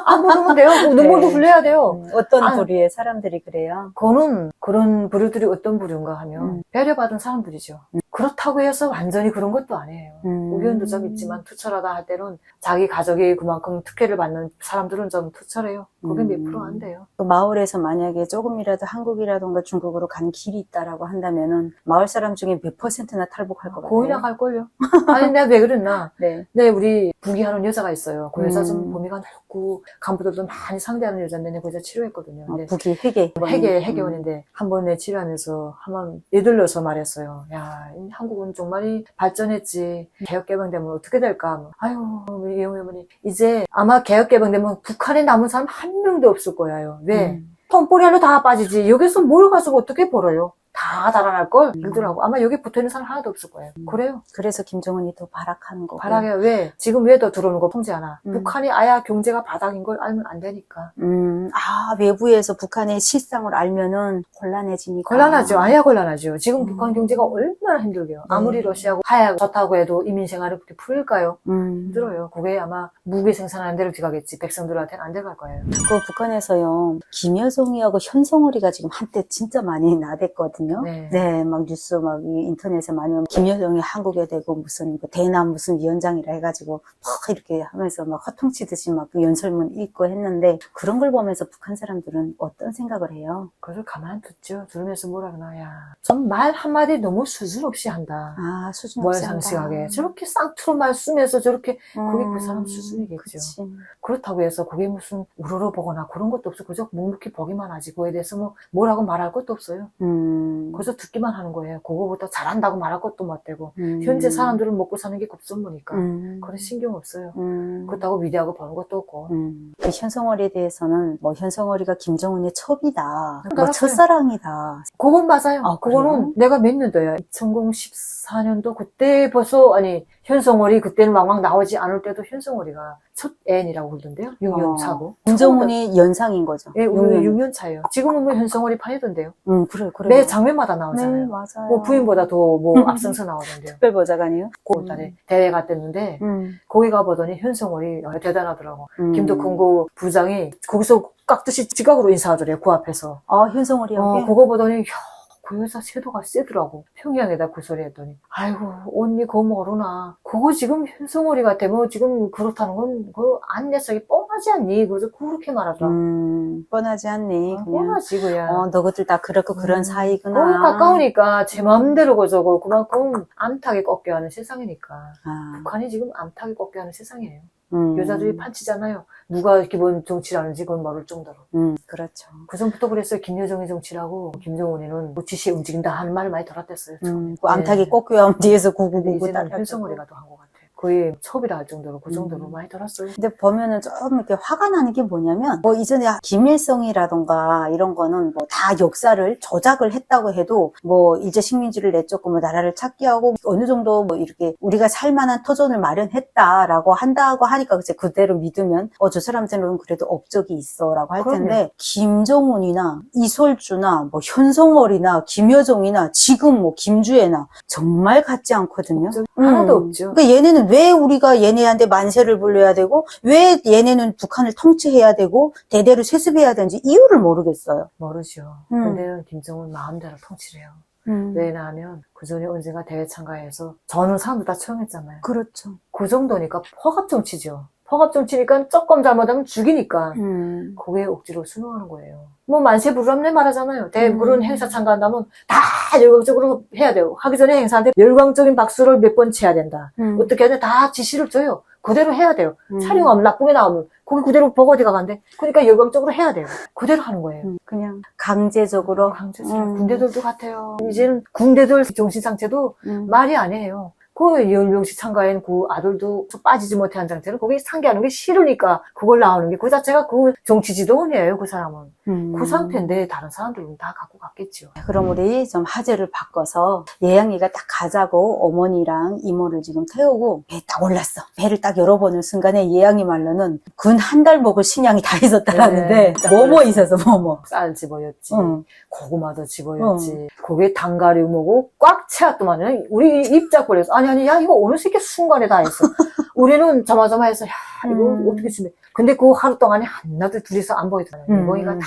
[SPEAKER 4] 안 부르면 돼요. 눈물도
[SPEAKER 3] 네.
[SPEAKER 4] 흘려야 돼요.
[SPEAKER 3] 어떤 부류의 사람들이 그래요?
[SPEAKER 4] 그런 부류들이 어떤 부류인가 하면 배려받은 사람들이죠. 그렇다고 해서 완전히 그런 것도 아니에요. 우연도 좀 있지만 투철하다 할 때는 자기 가족이 그만큼 특혜를 받는 사람들은 좀 투철해요. 그게 몇 프로 안 돼요.
[SPEAKER 3] 그 마을에서 만약에 조금이라도 한국이라던가 중국으로 간 길이 있다라고 한다면은 마을 사람 중에 몇 %나 탈북할 것 같아요?
[SPEAKER 4] 거의 나갈걸요. 아니 내가 왜 그랬나.
[SPEAKER 3] 네.
[SPEAKER 4] 네, 우리 부기하는 여자가 있어요. 그 여자 좀 범위가 넓고 간부들도 많이 상대하는 여자인데 내가 그 여자 치료했거든요. 근데
[SPEAKER 3] 북이 회계원인데
[SPEAKER 4] 한 번 내 치료하면서 한번 예들려서 말했어요. 야, 한국은 정말 발전했지. 개혁개방되면 어떻게 될까? 아유, 우리 이영애 어머니 이제 아마 개혁개방되면 북한에 남은 사람 한 명도 없을 거예요. 왜? tom보리알로 다 빠지지. 여기서 뭘 가지고 어떻게 벌어요? 다 달아날걸? 그러더라고. 아마 여기 붙어있는 사람 하나도 없을 거예요. 그래요.
[SPEAKER 3] 그래서 김정은이 더 발악하는 거고.
[SPEAKER 4] 발악해. 왜? 지금 왜 더 들어오는 거 통제하나? 북한이 아야 경제가 바닥인 걸 알면 안 되니까.
[SPEAKER 3] 외부에서 북한의 실상을 알면은 곤란해지니까.
[SPEAKER 4] 곤란하죠. 아야 곤란하죠. 지금 북한 경제가 얼마나 힘들게요. 아무리 러시아하고 하야 좋다고 해도 이민 생활을 그렇게 풀릴까요? 힘들어요. 그게 아마 무기 생산하는 데로 들어가겠지. 백성들한테는 안 들어갈 거예요.
[SPEAKER 3] 그 북한에서요, 김여정이하고 현성월이가 지금 한때 진짜 많이 나댔거든요.
[SPEAKER 4] 네.
[SPEAKER 3] 막 뉴스 막 인터넷에 많이 오면 김여정이 한국에 대고 무슨 대남 무슨 위원장이라 해가지고 막 이렇게 하면서 막 허통치듯이 막 그 연설문 읽고 했는데 그런 걸 보면서 북한 사람들은 어떤 생각을 해요?
[SPEAKER 4] 그걸 가만 듣죠. 들으면서 뭐라 그러나, 야. 좀 말 한마디 너무 수준 없이 한다.
[SPEAKER 3] 수준
[SPEAKER 4] 뭘
[SPEAKER 3] 없이 한다.
[SPEAKER 4] 상식하게. 저렇게 쌍투로 말 쓰면서 저렇게, 그게 그 사람 수준이겠죠.
[SPEAKER 3] 그치.
[SPEAKER 4] 그렇다고 해서 그게 무슨 우러러 보거나 그런 것도 없어. 그저 묵묵히 보기만 하지. 그거에 대해서 뭐라고 말할 것도 없어요. 그래서 듣기만 하는 거예요. 그거보다 잘한다고 말할 것도 못 되고. 현재 사람들은 먹고 사는 게 급선무니까. 그런 신경 없어요. 그렇다고 위대하고 보는 것도 없고.
[SPEAKER 3] 그 현성월에 대해서는 뭐 현성월이가 김정은의 첩이다. 뭐
[SPEAKER 4] 알았어요.
[SPEAKER 3] 첫사랑이다.
[SPEAKER 4] 그건 맞아요.
[SPEAKER 3] 아,
[SPEAKER 4] 그거는
[SPEAKER 3] 그래요?
[SPEAKER 4] 내가 몇 년도야? 2014년도 그때 벌써 현송월이 그때는 왕왕 나오지 않을 때도 현송월이가 첫 애인이라고 그러던데요. 6년 차고.
[SPEAKER 3] 김정은이 연상인 거죠.
[SPEAKER 4] 예,
[SPEAKER 3] 6년.
[SPEAKER 4] 6년 차예요. 지금은 뭐 현송월이 판이던데요.
[SPEAKER 3] 그래.
[SPEAKER 4] 매 장면마다 나오잖아요.
[SPEAKER 3] 네, 맞아요.
[SPEAKER 4] 뭐 부인보다 더 뭐 앞서서 나오던데요.
[SPEAKER 3] 특별보좌관이요?
[SPEAKER 4] 그 달에 대회 갔댔는데 거기 가보더니 현송월이 대단하더라고. 김덕훈 부장이 거기서 깍듯이 지각으로 인사하더래요. 그 앞에서.
[SPEAKER 3] 현성월이 여기?
[SPEAKER 4] 그거 보더니 그 여자 쇄도가 세더라고. 평양에다 그 소리 했더니 아이고 언니 그거 모르나. 그거 지금 현송월이 같아. 뭐 지금 그렇다는 건 그 안내석이 뻔하지 않니? 그래서 그렇게 말하더라고.
[SPEAKER 3] 뻔하지 않니? 그냥.
[SPEAKER 4] 뻔하지 그냥.
[SPEAKER 3] 너희들 다 그렇고 그런 사이구나.
[SPEAKER 4] 거기 가까우니까 제 마음대로 그저고 그만큼 암탉에 꺾여 하는 세상이니까. 북한이 지금 암탉에 꺾여 하는 세상이에요. 여자들이 판치잖아요. 누가 기본 정치를 하는지 그건 모를 정도로.
[SPEAKER 3] 그렇죠.
[SPEAKER 4] 그 전부터 그랬어요. 김여정이 정치라고 김정은이는 뭐 지시에 움직인다 하는 말을 많이 들었댔어요.
[SPEAKER 3] 그 암탉이 꺾여 하면 뒤에서 구구구구
[SPEAKER 4] 이제는
[SPEAKER 3] 따라.
[SPEAKER 4] 현성월이가 더 한 것 같아요. 거의 첩이라 할 정도로 그 정도로 많이 들었어요.
[SPEAKER 3] 근데 보면은 좀 이렇게 화가 나는 게 뭐냐면, 뭐 이전에 김일성이라던가 이런 거는 뭐 다 역사를 조작을 했다고 해도 뭐 일제 식민지를 내쫓고 뭐 나라를 찾게 하고 어느 정도 뭐 이렇게 우리가 살만한 터전을 마련했다라고 한다고 하니까 이제 그대로 믿으면 저 사람들은 그래도 업적이 있어라고 할 텐데,
[SPEAKER 4] 그럼요.
[SPEAKER 3] 김정은이나 이솔주나 뭐 현성월이나 김여정이나 지금 뭐 김주애나 정말 같지 않거든요.
[SPEAKER 4] 하나도 없죠.
[SPEAKER 3] 그러니까 얘네는 왜 우리가 얘네한테 만세를 불러야 되고 왜 얘네는 북한을 통치해야 되고 대대로 세습해야 되는지 이유를 모르겠어요.
[SPEAKER 4] 모르죠. 근데 김정은 마음대로 통치를 해요. 왜냐하면 그 전에 언젠가 대회 참가해서 저는 사람들 다 처형했잖아요.
[SPEAKER 3] 그렇죠.
[SPEAKER 4] 그 정도니까 허갑 정치죠. 허갑 정치니까 조금 잘못하면 죽이니까 그게 억지로 순응하는 거예요. 뭐 만세 불람내 말하잖아요. 그런 행사 참가한다면 다 열광적으로 해야 돼요. 하기 전에 행사한테 열광적인 박수를 몇 번 쳐야 된다. 어떻게 해야 돼? 다 지시를 줘요. 그대로 해야 돼요. 촬영하면 나쁘게 나오면 거기 그대로 보고 어디가 간대. 그러니까 열광적으로 해야 돼요. 그대로 하는 거예요.
[SPEAKER 3] 그냥 강제적으로.
[SPEAKER 4] 군대들도 같아요. 이제는 군대들 정신상태도 말이 아니에요. 그 연령식 참가인 그 아들도 빠지지 못한 상태로 거기 상계하는 게 싫으니까 그걸 나오는 게 그 자체가 그 정치 지도원이에요. 그 사람은. 그 상태인데 다른 사람들은 다 갖고 갔겠죠.
[SPEAKER 3] 그럼 우리 좀 화제를 바꿔서 예양이가 딱 가자고 어머니랑 이모를 지금 태우고 배 딱 올랐어. 배를 딱 열어보는 순간에 예양이 말로는 근 한 달 먹을 식량이 다 있었다라는데 뭐뭐 있어서 뭐뭐.
[SPEAKER 4] 쌀 집어였지. 고구마도 집어였지. 거기에 단가리 먹고 꽉 채웠더만요. 우리 입자골에서 아니 야 이거 어느 새끼 순간에 다 했어. 우리는 자마자마해서 야 이거 어떻게 준비. 근데 그 하루 동안에 하나도 둘이서 안 보이더라고요. 이모이가 다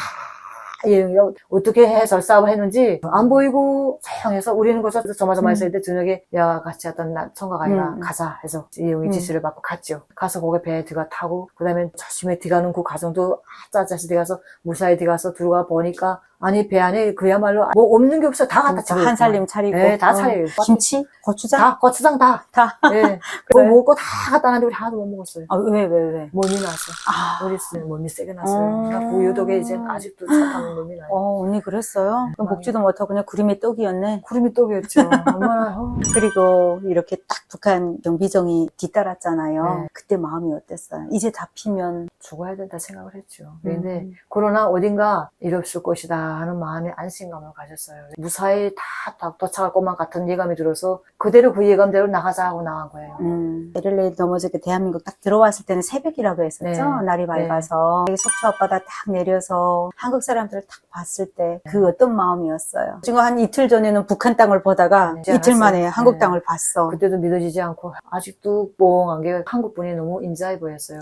[SPEAKER 4] 예영이가 어떻게 해서 싸움을 했는지 안 보이고 조용해서 우리는 거기서 저마저마해서 했는데 저녁에 야 같이 했던 청각 아이가 가자 해서 예영이 지시를 받고 갔죠. 가서 거기 배에 들어가 타고 그다음에 조심히 들어가는 그 과정도 짜짜시 들어가서 무사히 들어가서 들어가 보니까 아니 배 안에 그야말로 뭐 없는 게 없어. 다 갖다 차려.
[SPEAKER 3] 한 살림 차리고.
[SPEAKER 4] 네, 다 차려요.
[SPEAKER 3] 김치? 고추장?
[SPEAKER 4] 다 고추장 다. 네. 뭐 먹을 거 다 갖다 놨는데 우리 하나도 못 먹었어요.
[SPEAKER 3] 왜?
[SPEAKER 4] 몸이 나서. 우리 몸이 세게 났어요. 그러니까 그 유독에 이제 아직도 착한 몸이 나요.
[SPEAKER 3] 언니 그랬어요? 그럼 먹지도 못하고 그냥 구름이 떡이었네.
[SPEAKER 4] 구름이 떡이었죠. 얼마나.
[SPEAKER 3] 그리고 이렇게 딱 북한 경비정이 뒤따랐잖아요.
[SPEAKER 4] 네.
[SPEAKER 3] 그때 마음이 어땠어요? 이제 잡히면
[SPEAKER 4] 죽어야 된다 생각을 했죠. 그런데 그러나 어딘가 이랬을 것이다 하는 마음의 안심감을 가졌어요. 무사히 다 도착할 것만 같은 예감이 들어서 그대로 그 예감대로 나가자 하고 나간 거예요.
[SPEAKER 3] LLA 넘어지게 대한민국 딱 들어왔을 때는 새벽이라고 했었죠.
[SPEAKER 4] 네.
[SPEAKER 3] 날이 밝아서. 속초 앞바다 딱 내려서 한국 사람들을 딱 봤을 때 그 어떤 마음이었어요? 지금 한 이틀 전에는 북한 땅을 보다가
[SPEAKER 4] 이제
[SPEAKER 3] 이틀
[SPEAKER 4] 알았어요.
[SPEAKER 3] 만에 한국
[SPEAKER 4] 네.
[SPEAKER 3] 땅을 봤어.
[SPEAKER 4] 그때도 믿어지지 않고 아직도 뽕한 게 한국분이 너무 인자해 보였어요.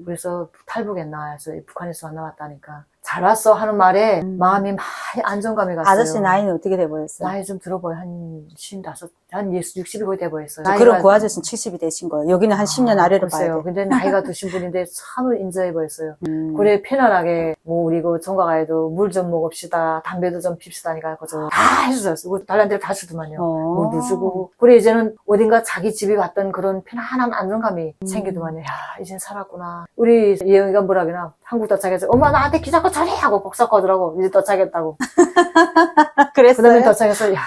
[SPEAKER 4] 그래서 탈북했나 해서 북한에서 나왔다니까 잘 왔어 하는 말에 마음이 많이 안정감이 갔어요.
[SPEAKER 3] 아저씨 나이는 어떻게 돼 보였어요?
[SPEAKER 4] 나이 좀 들어보여. 한 55, 한 60이 거의 돼 보였어요.
[SPEAKER 3] 그럼 그 아저씨는 70이 되신 거예요. 여기는 한 10년 아래로 봐야
[SPEAKER 4] 글쎄요.
[SPEAKER 3] 돼.
[SPEAKER 4] 근데 나이가 드신 분인데 참 인자해 보였어요. 그래 편안하게 뭐 우리 그 종가가에도 물 좀 먹읍시다. 담배도 좀 핍시다니까 그저 다 해주셨어요. 달란 데를 다 주더만요. 물도 주고. 그래 이제는 어딘가 자기 집이 갔던 그런 편안한 안정감이 생기더만요. 야 이젠 살았구나. 우리 예영이가 뭐라기나 한국 도착해서 엄마 나한테 기 잡고 저리 하고 복사 거더라고. 이제 도착했다고.
[SPEAKER 3] 그랬어요?
[SPEAKER 4] 그다음에 도착해서 야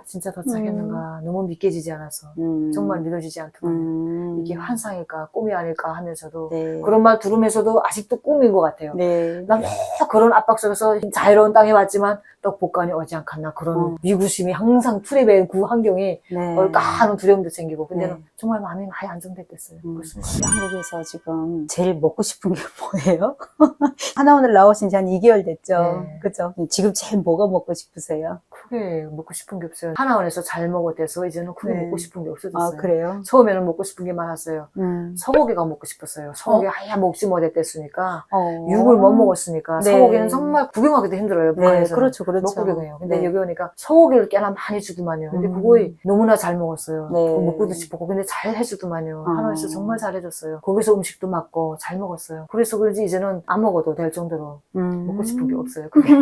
[SPEAKER 4] 진짜 도착했는가 너무 믿겨지지 않아서 정말 믿어지지 않더라고요. 이게 환상일까 꿈이 아닐까 하면서도
[SPEAKER 3] 네.
[SPEAKER 4] 그런 말 들으면서도 아직도 꿈인 것 같아요.
[SPEAKER 3] 네.
[SPEAKER 4] 난 그런 압박 속에서 자유로운 땅에 왔지만 또 복간이 오지 않겠나 그런 위구심이 항상 풀이된 그 환경이
[SPEAKER 3] 네.
[SPEAKER 4] 올까 하는 두려움도 생기고 근데는
[SPEAKER 3] 네.
[SPEAKER 4] 정말 마음이 많이 안정됐댔어요.
[SPEAKER 3] 한국에서 지금 제일 먹고 싶은 게 뭐예요? 하나오늘 나오신 지 한 2개월 됐죠.
[SPEAKER 4] 네.
[SPEAKER 3] 그죠? 지금 제일 뭐가 먹고 싶으세요?
[SPEAKER 4] 크게 먹고 싶은 게 없어요. 하나원에서 잘 먹어대서 이제는 크게
[SPEAKER 3] 네.
[SPEAKER 4] 먹고 싶은 게 없어졌어요.
[SPEAKER 3] 아, 그래요?
[SPEAKER 4] 처음에는 먹고 싶은 게 많았어요. 소고기가 먹고 싶었어요. 소고기 아예 먹지 못했댔으니까 육을 못 먹었으니까
[SPEAKER 3] 네.
[SPEAKER 4] 소고기는 정말 구경하기도 힘들어요.
[SPEAKER 3] 네,
[SPEAKER 4] 북한에서
[SPEAKER 3] 그렇죠, 그렇죠.
[SPEAKER 4] 못 구경해요. 근데
[SPEAKER 3] 네.
[SPEAKER 4] 여기 오니까 소고기를 꽤나 많이 주더만요. 근데 그거 너무나 잘 먹었어요.
[SPEAKER 3] 네.
[SPEAKER 4] 그거 먹고도 싶었고 근데 잘 해주더만요. 하나원에서 정말 잘 해줬어요. 거기서 음식도 맞고 잘 먹었어요. 그래서 그런지 이제는 안 먹어도 될 정도로 먹고 싶은 게 없어요. 그게.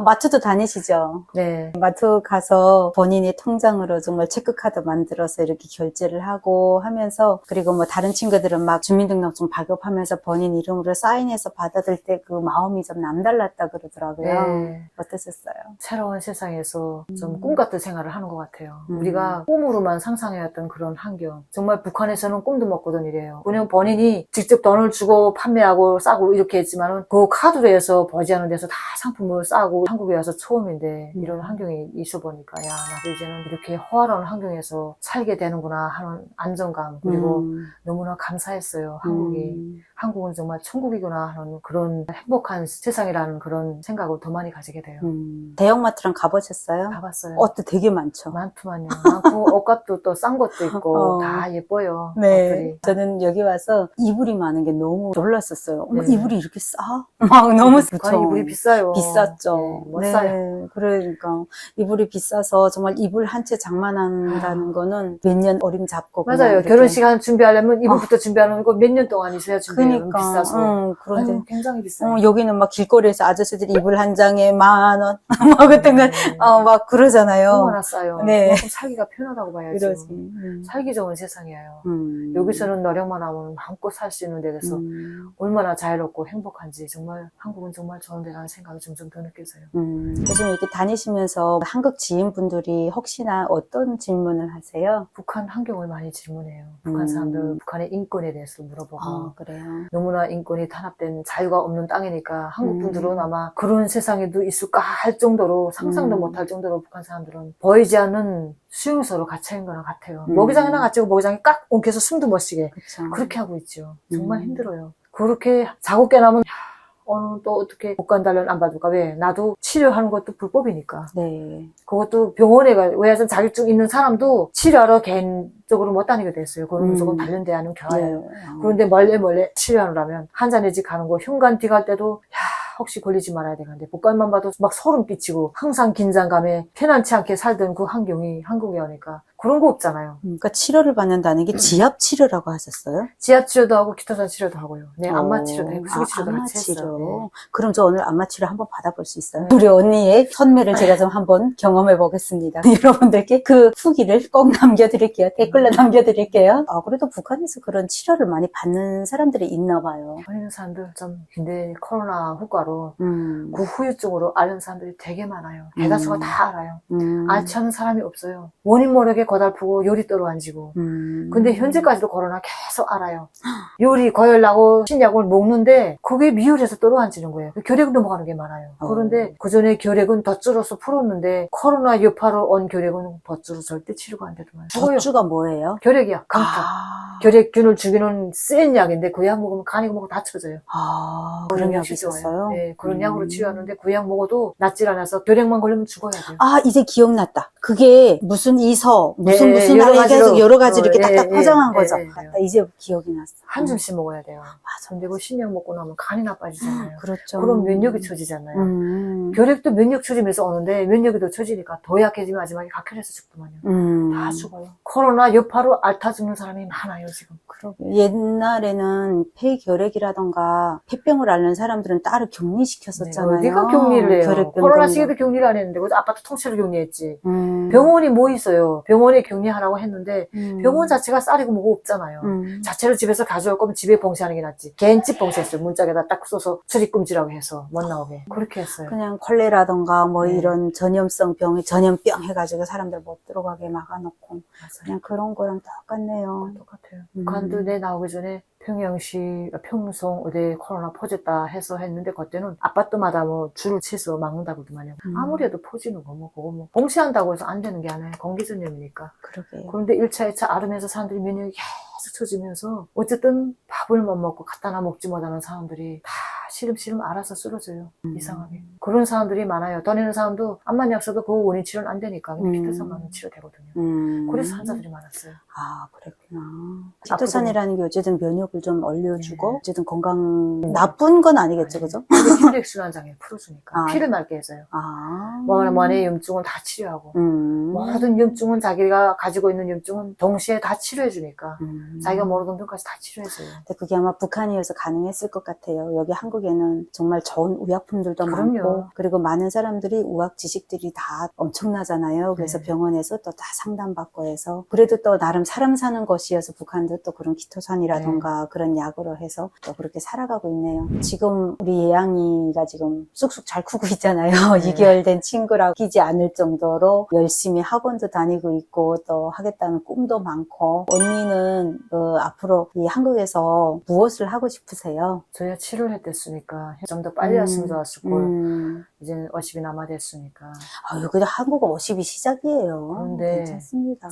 [SPEAKER 3] 마트도 다니시죠?
[SPEAKER 4] 네.
[SPEAKER 3] 마트 가서 본인의 통장으로 정말 체크카드 만들어서 이렇게 결제를 하고 하면서 그리고 뭐 다른 친구들은 막 주민등록증 발급하면서 본인 이름으로 사인해서 받아들 때 그 마음이 좀 남달랐다 그러더라고요.
[SPEAKER 4] 네.
[SPEAKER 3] 어떠셨어요?
[SPEAKER 4] 새로운 세상에서 좀 꿈같은 생활을 하는 것 같아요. 우리가 꿈으로만 상상해왔던 그런 환경. 정말 북한에서는 꿈도 못 꾸던 일이에요. 그냥 본인이 직접 돈을 주고 판매하고 싸고 이렇게 했지만은 그 카드로 해서 보지 않은 데서 다 상품을 싸고 한국에 와서 처음인데 이런 환경이 있어 보니까 야 나도 이제는 이렇게 호화로운 환경에서 살게 되는구나 하는 안정감 그리고 너무나 감사했어요. 한국은 정말 천국이구나 하는 그런 행복한 세상이라는 그런 생각을 더 많이 가지게 돼요.
[SPEAKER 3] 대형마트랑 가보셨어요?
[SPEAKER 4] 가봤어요.
[SPEAKER 3] 옷도 되게 많죠.
[SPEAKER 4] 많더만요. 많고 옷값도 또 싼 것도 있고 다 예뻐요.
[SPEAKER 3] 네.
[SPEAKER 4] 옷들이.
[SPEAKER 3] 저는 여기 와서 이불이 많은 게 너무 놀랐었어요. 어머,
[SPEAKER 4] 네.
[SPEAKER 3] 이불이 이렇게 싸? 막 너무
[SPEAKER 4] 북한이 이불이 비싸요.
[SPEAKER 3] 비쌌죠.
[SPEAKER 4] 네, 못 사요.
[SPEAKER 3] 네. 그러니까 이불이 비싸서 정말 이불 한 채 장만한다는 거는 몇 년 어림잡고 그냥
[SPEAKER 4] 맞아요.
[SPEAKER 3] 이렇게.
[SPEAKER 4] 결혼식 한 준비하려면 이불부터 준비하는 거 몇 년 동안 있어야 준비해요.
[SPEAKER 3] 그러니까
[SPEAKER 4] 비싸서.
[SPEAKER 3] 그런데
[SPEAKER 4] 아유, 굉장히 비싸요.
[SPEAKER 3] 여기는 막 길거리에서 아저씨들이 이불 한 장에 10,000원 막 같은 막 그러잖아요.
[SPEAKER 4] 얼마나 싸요.
[SPEAKER 3] 네.
[SPEAKER 4] 그만큼 살기가 편하다고 봐야죠.
[SPEAKER 3] 그러지.
[SPEAKER 4] 살기 좋은 세상이에요.
[SPEAKER 3] 음.
[SPEAKER 4] 여기서는 노력만 하면 마음껏 살 수 있는 데 대해서 얼마나 자유롭고 행복한지 정말 한국은 정말 좋은 데라는 생각이 점점 더 느껴져요.
[SPEAKER 3] 요즘 이렇게 다니시면서 한국 지인분들이 혹시나 어떤 질문을 하세요?
[SPEAKER 4] 북한 환경을 많이 질문해요. 북한 사람들 북한의 인권에 대해서 물어보고
[SPEAKER 3] 아, 그래요?
[SPEAKER 4] 너무나 인권이 탄압된 자유가 없는 땅이니까 한국 분들은 아마 그런 세상에도 있을까 할 정도로 상상도 못할 정도로 북한 사람들은 보이지 않는 수용소로 갇혀있는 거나 같아요. 모기장에나 갇히고 모기장에 깍 엉켜서 숨도 못 쉬게
[SPEAKER 3] 그쵸.
[SPEAKER 4] 그렇게 하고 있죠. 정말 힘들어요. 그렇게 자고 깨나면 오늘 또 어떻게 복관 단련 안 받을까? 왜? 나도 치료하는 것도 불법이니까.
[SPEAKER 3] 네.
[SPEAKER 4] 그것도 병원에 왜냐면 자격증 있는 사람도 치료하러 개인적으로 못 다니게 됐어요. 그건 무조건 단련돼야 하는 경우예요.
[SPEAKER 3] 네.
[SPEAKER 4] 그런데 멀리 치료하려면 환자네 집 가는 거 흉관 뒤 갈 때도 혹시 걸리지 말아야 되는데 복관만 봐도 막 소름 끼치고 항상 긴장감에 편안치 않게 살던 그 환경이 한국에 오니까 그런 거 없잖아요.
[SPEAKER 3] 그러니까 치료를 받는다는 게 지압 치료라고 하셨어요?
[SPEAKER 4] 지압 치료도 하고 기타산 치료도 하고요. 네, 안마 치료도 하고 수기 치료도
[SPEAKER 3] 안마
[SPEAKER 4] 같이 했어요.
[SPEAKER 3] 치료. 그럼 저 오늘 안마 치료 한번 받아볼 수 있어요? 우리 언니의 선매를 제가 좀 한번 경험해 보겠습니다. 여러분들께 그 후기를 꼭 남겨드릴게요. 댓글로 남겨드릴게요. 그래도 북한에서 그런 치료를 많이 받는 사람들이 있나 봐요.
[SPEAKER 4] 있는 사람들 좀 근데 코로나 효과로 그 후유증으로 앓는 사람들이 되게 많아요. 대다수가 다 알아요. 앓지 않은 사람이 없어요. 원인 모르게 고달프고 열이 떨어앉고 근데 현재까지도 코로나 계속 알아요. 열이 고열나고 신약을 먹는데 그게 미열해서 떨어앉는 거예요. 결핵 넘어가는 게 많아요. 그런데 그전에 결핵은 덧줄어서 풀었는데 코로나 여파로 온 결핵은 덧줄어 절대 치료가 안 되더만 죽어요.
[SPEAKER 3] 덧주가 뭐예요?
[SPEAKER 4] 결핵이야. 강타. 결핵균을 죽이는 센 약인데 그 약 먹으면 간이 뭐고 다 쳐져요.
[SPEAKER 3] 그런
[SPEAKER 4] 약이
[SPEAKER 3] 약이 있었어요?
[SPEAKER 4] 네, 그런 약으로 치료하는데 그 약 먹어도 낫질 않아서 결핵만 걸리면 죽어야 돼요.
[SPEAKER 3] 이제 기억났다. 그게 무슨 이서, 무슨
[SPEAKER 4] 여러
[SPEAKER 3] 하나
[SPEAKER 4] 가지로.
[SPEAKER 3] 해가지고 여러 가지 이렇게
[SPEAKER 4] 예,
[SPEAKER 3] 딱딱
[SPEAKER 4] 예,
[SPEAKER 3] 포장한
[SPEAKER 4] 예,
[SPEAKER 3] 거죠.
[SPEAKER 4] 예, 예.
[SPEAKER 3] 맞다. 이제 기억이 났어.
[SPEAKER 4] 한 줌씩 먹어야 돼요.
[SPEAKER 3] 맞아.
[SPEAKER 4] 근데 그 신약 먹고 나면 간이 나빠지잖아요.
[SPEAKER 3] 그렇죠.
[SPEAKER 4] 그럼 면역이 처지잖아요. 결핵도 면역 처지면서 오는데 면역이 더 처지니까 더 약해지면 마지막에 각혈해서 죽더만요. 다 죽어요. 코로나 여파로 앓다 죽는 사람이 많아요. 지금.
[SPEAKER 3] 그러게. 옛날에는 폐결핵이라던가 폐병을 앓는 사람들은 따로 격리시켰었잖아요.
[SPEAKER 4] 어디가 격리를 해요.
[SPEAKER 3] 결핵병
[SPEAKER 4] 코로나
[SPEAKER 3] 때문에.
[SPEAKER 4] 시기도 격리를 안 했는데 그 아파트 통째로 격리했지.
[SPEAKER 3] 음.
[SPEAKER 4] 병원이 뭐 있어요. 병원에 격리하라고 했는데
[SPEAKER 3] 음.
[SPEAKER 4] 병원 자체가 쌀이고 뭐고 없잖아요. 자체로 집에서 가져올 거면 집에 봉쇄하는 게 낫지. 개인집 봉쇄했어요. 문짝에다 딱 써서 출입금지라고 해서 못 나오게. 그렇게 했어요.
[SPEAKER 3] 그냥 콜레라던가 뭐
[SPEAKER 4] 네.
[SPEAKER 3] 이런 전염성 병에 전염병 해가지고 사람들 못 들어가게 막아놓고
[SPEAKER 4] 맞아요.
[SPEAKER 3] 그냥 그런 거랑 똑같네요.
[SPEAKER 4] 똑같아요. 북한도 내 나오기 전에 평양시, 평성 어디 코로나 퍼졌다 해서 했는데 그때는 아파트마다 뭐 줄을 치서 막는다고 그러더만요. 아무리 해도 퍼지는 거 뭐 그거 뭐 봉쇄한다고 해서 안 되는 게 아니에요. 공기 전염이니까.
[SPEAKER 3] 그러게요.
[SPEAKER 4] 그런데 1차, 2차 앓으면서 사람들이 면역이 계속 처지면서 어쨌든 밥을 못 먹고 갖다 놔 먹지 못하는 사람들이 다 시름시름 알아서 쓰러져요. 이상하게. 그런 사람들이 많아요. 더 내는 사람도 암만 약 써도 그 원인 치료는 안 되니까 피토산만은 치료되거든요. 그래서 환자들이 많았어요.
[SPEAKER 3] 아, 그랬구나. 피토산이라는 게 어쨌든 면역을 좀 올려주고, 어쨌든 건강, 나쁜 건 아니겠죠, 그죠?
[SPEAKER 4] 혈액순환 장애 풀어주니까.
[SPEAKER 3] 아.
[SPEAKER 4] 피를 맑게 해서요.
[SPEAKER 3] 아.
[SPEAKER 4] 원의 염증은 다 치료하고. 모든 염증은 자기가 가지고 있는 염증은 동시에 다 치료해주니까. 자기가 모르던 병까지 다 치료해줘요.
[SPEAKER 3] 근데 그게 아마 북한이어서 가능했을 것 같아요. 여기 한국에는 정말 좋은 의약품들도
[SPEAKER 4] 그럼요.
[SPEAKER 3] 많고, 그리고 많은 사람들이 의학 지식들이 다 엄청나잖아요. 그래서
[SPEAKER 4] 네.
[SPEAKER 3] 병원에서 또 다 상담받고 해서, 그래도 또 나름 사람 사는 것이어서 북한도 또 그런 키토산이라던가 그런 약으로 해서 또 그렇게 살아가고 있네요. 지금 우리 예양이가 지금 쑥쑥 잘 크고 있잖아요.
[SPEAKER 4] 네.
[SPEAKER 3] 2개월 된 친구라고 끼지 않을 정도로 열심히 학원도 다니고 있고 또 하겠다는 꿈도 많고, 언니는 앞으로 이 한국에서 무엇을 하고 싶으세요?
[SPEAKER 4] 저희가 치료를 했댔으니까 좀 더 빨리 왔으면 좋았을 걸. 이제는 50이 남아됐으니까.
[SPEAKER 3] 아유, 그냥 한국어 50이 시작이에요.
[SPEAKER 4] 그런데
[SPEAKER 3] 괜찮습니다.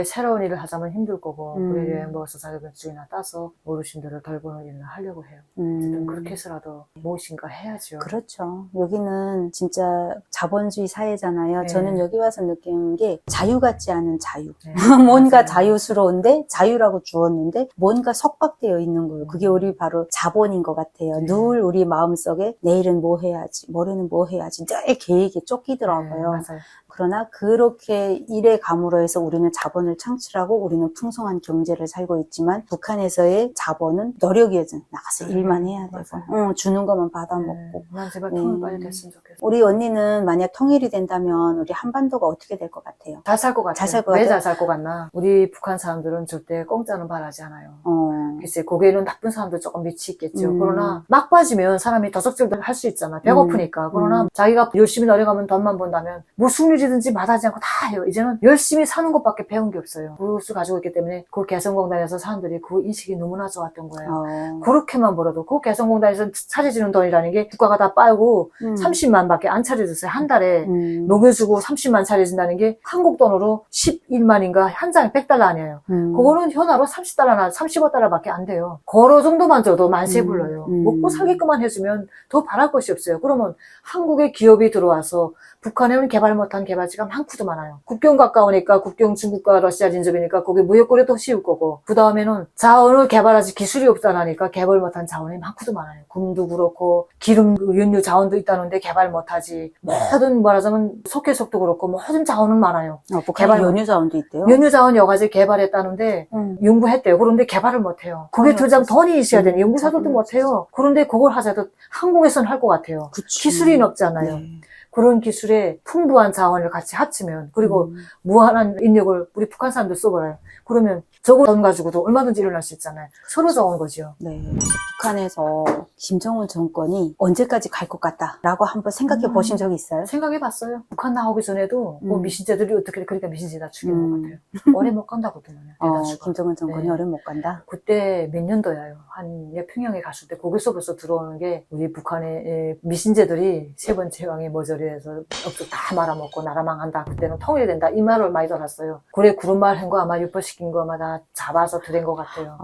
[SPEAKER 4] 새로운 일을 하자면 힘들 거고, 우리 여행 먹어서 자격증이나 따서 어르신들을 돌보는 일을 하려고 해요. 어쨌든 그렇게 해서라도 무엇인가 해야죠.
[SPEAKER 3] 그렇죠. 여기는 진짜 자본주의 사회잖아요.
[SPEAKER 4] 네.
[SPEAKER 3] 저는 여기 와서 느낀 게 자유 같지 않은 자유.
[SPEAKER 4] 네,
[SPEAKER 3] 뭔가
[SPEAKER 4] 맞아요.
[SPEAKER 3] 자유스러운데 자유라고 주었는데 뭔가 속박되어 있는 거예요. 그게 우리 바로 자본인 것 같아요.
[SPEAKER 4] 네.
[SPEAKER 3] 늘 우리 마음속에 내일은 뭐 해야지, 모레는 뭐 해야지 늘 계획에 쫓기더라고요.
[SPEAKER 4] 네, 맞아요.
[SPEAKER 3] 그러나 그렇게 일에 감으로 해서 우리는 자본을 창출하고 우리는 풍성한 경제를 살고 있지만 북한에서의 자본은 노력이죠. 나가서 일만 해야 되고 주는 것만 받아먹고.
[SPEAKER 4] 난 제발 통일 빨리 됐으면 좋겠어.
[SPEAKER 3] 우리 언니는 만약 통일이 된다면 우리 한반도가 어떻게 될 것 같아요?
[SPEAKER 4] 잘 살 것 같아요.
[SPEAKER 3] 잘 살 것
[SPEAKER 4] 왜
[SPEAKER 3] 같아요?
[SPEAKER 4] 잘 살 것 같나? 우리 북한 사람들은 절대 공짜는 바라지 않아요.
[SPEAKER 3] 어.
[SPEAKER 4] 글쎄, 거기에는 나쁜 사람도 조금 밑이 있겠죠. 그러나 막 빠지면 사람이 도적질도 할 수 있잖아. 배고프니까. 그러나 자기가 열심히 노력하면 돈만 번다면 무슨 일이든지 마다하지 않고 다 해요. 이제는 열심히 사는 것밖에 배운 게 없어요. 그것을 가지고 있기 때문에 그 개성공단에서 사람들이 그 인식이 너무나 좋았던 거예요. 그렇게만 벌어도 그 개성공단에서 차려지는 돈이라는 게 국가가 다 빨고 30만 밖에 안 차려줬어요. 한 달에 녹여주고 30만 차려진다는 게 한국 돈으로 11만인가 한 장에 100달러 아니에요. 그거는 현화로 30달러나 35달러밖에 안 돼요. 그거 정도만 줘도 만세 불러요. 먹고 살게끔만 해주면 더 바랄 것이 없어요. 그러면 한국에 기업이 들어와서 북한에는 개발 못한 개발지가 많고도 많아요. 국경 가까우니까 국경 중국과 러시아 진접이니까 거기 무역거래도 쉬울 거고 그 다음에는 자원을 개발하지 기술이 없다라니까 개발 못한 자원이 많고도 많아요. 금도 그렇고 기름 연료 자원도 있다는데 개발 못하지. 모든 말하자면 석회석도 그렇고 모든 자원은 많아요.
[SPEAKER 3] 북한에 연유 자원도 있대요?
[SPEAKER 4] 연료 자원 여가지 개발했다는데 연구했대요. 그런데 개발을 못해요. 그게 들자면 돈이 있어야 되는 연구사들도 못해요. 그런데 그걸 하자도 한국에서는 할 것 같아요.
[SPEAKER 3] 그치.
[SPEAKER 4] 기술이 없잖아요.
[SPEAKER 3] 네.
[SPEAKER 4] 그런 기술에 풍부한 자원을 같이 합치면 그리고 무한한 인력을 우리 북한 사람들 써버려요. 그러면 저거 돈 가지고도 얼마든지 일어날 수 있잖아요. 서로 좋은 거죠.
[SPEAKER 3] 네. 혹시 북한에서 김정은 정권이 언제까지 갈 것 같다라고 한번 생각해 보신 적이 있어요?
[SPEAKER 4] 생각해봤어요. 북한 나오기 전에도 뭐 미신자들이 어떻게 그러니까 미신지 다 죽이는 것 같아요. 오래 못 간다고 하더만요.
[SPEAKER 3] 김정은 정권이
[SPEAKER 4] 네.
[SPEAKER 3] 오래 못 간다?
[SPEAKER 4] 그때 몇 년도야요. 한 평양에 갔을 때 거기서 벌써 들어오는 게 우리 북한의 미신제들이 세 번째 왕이 머저리에서 업적 다 말아먹고 나라 망한다. 그때는 통일이 된다. 이 말을 많이 들었어요. 그래 그런 말 한 거 아마 유포시킨 거 아마 다 잡아서 들은 것 같아요.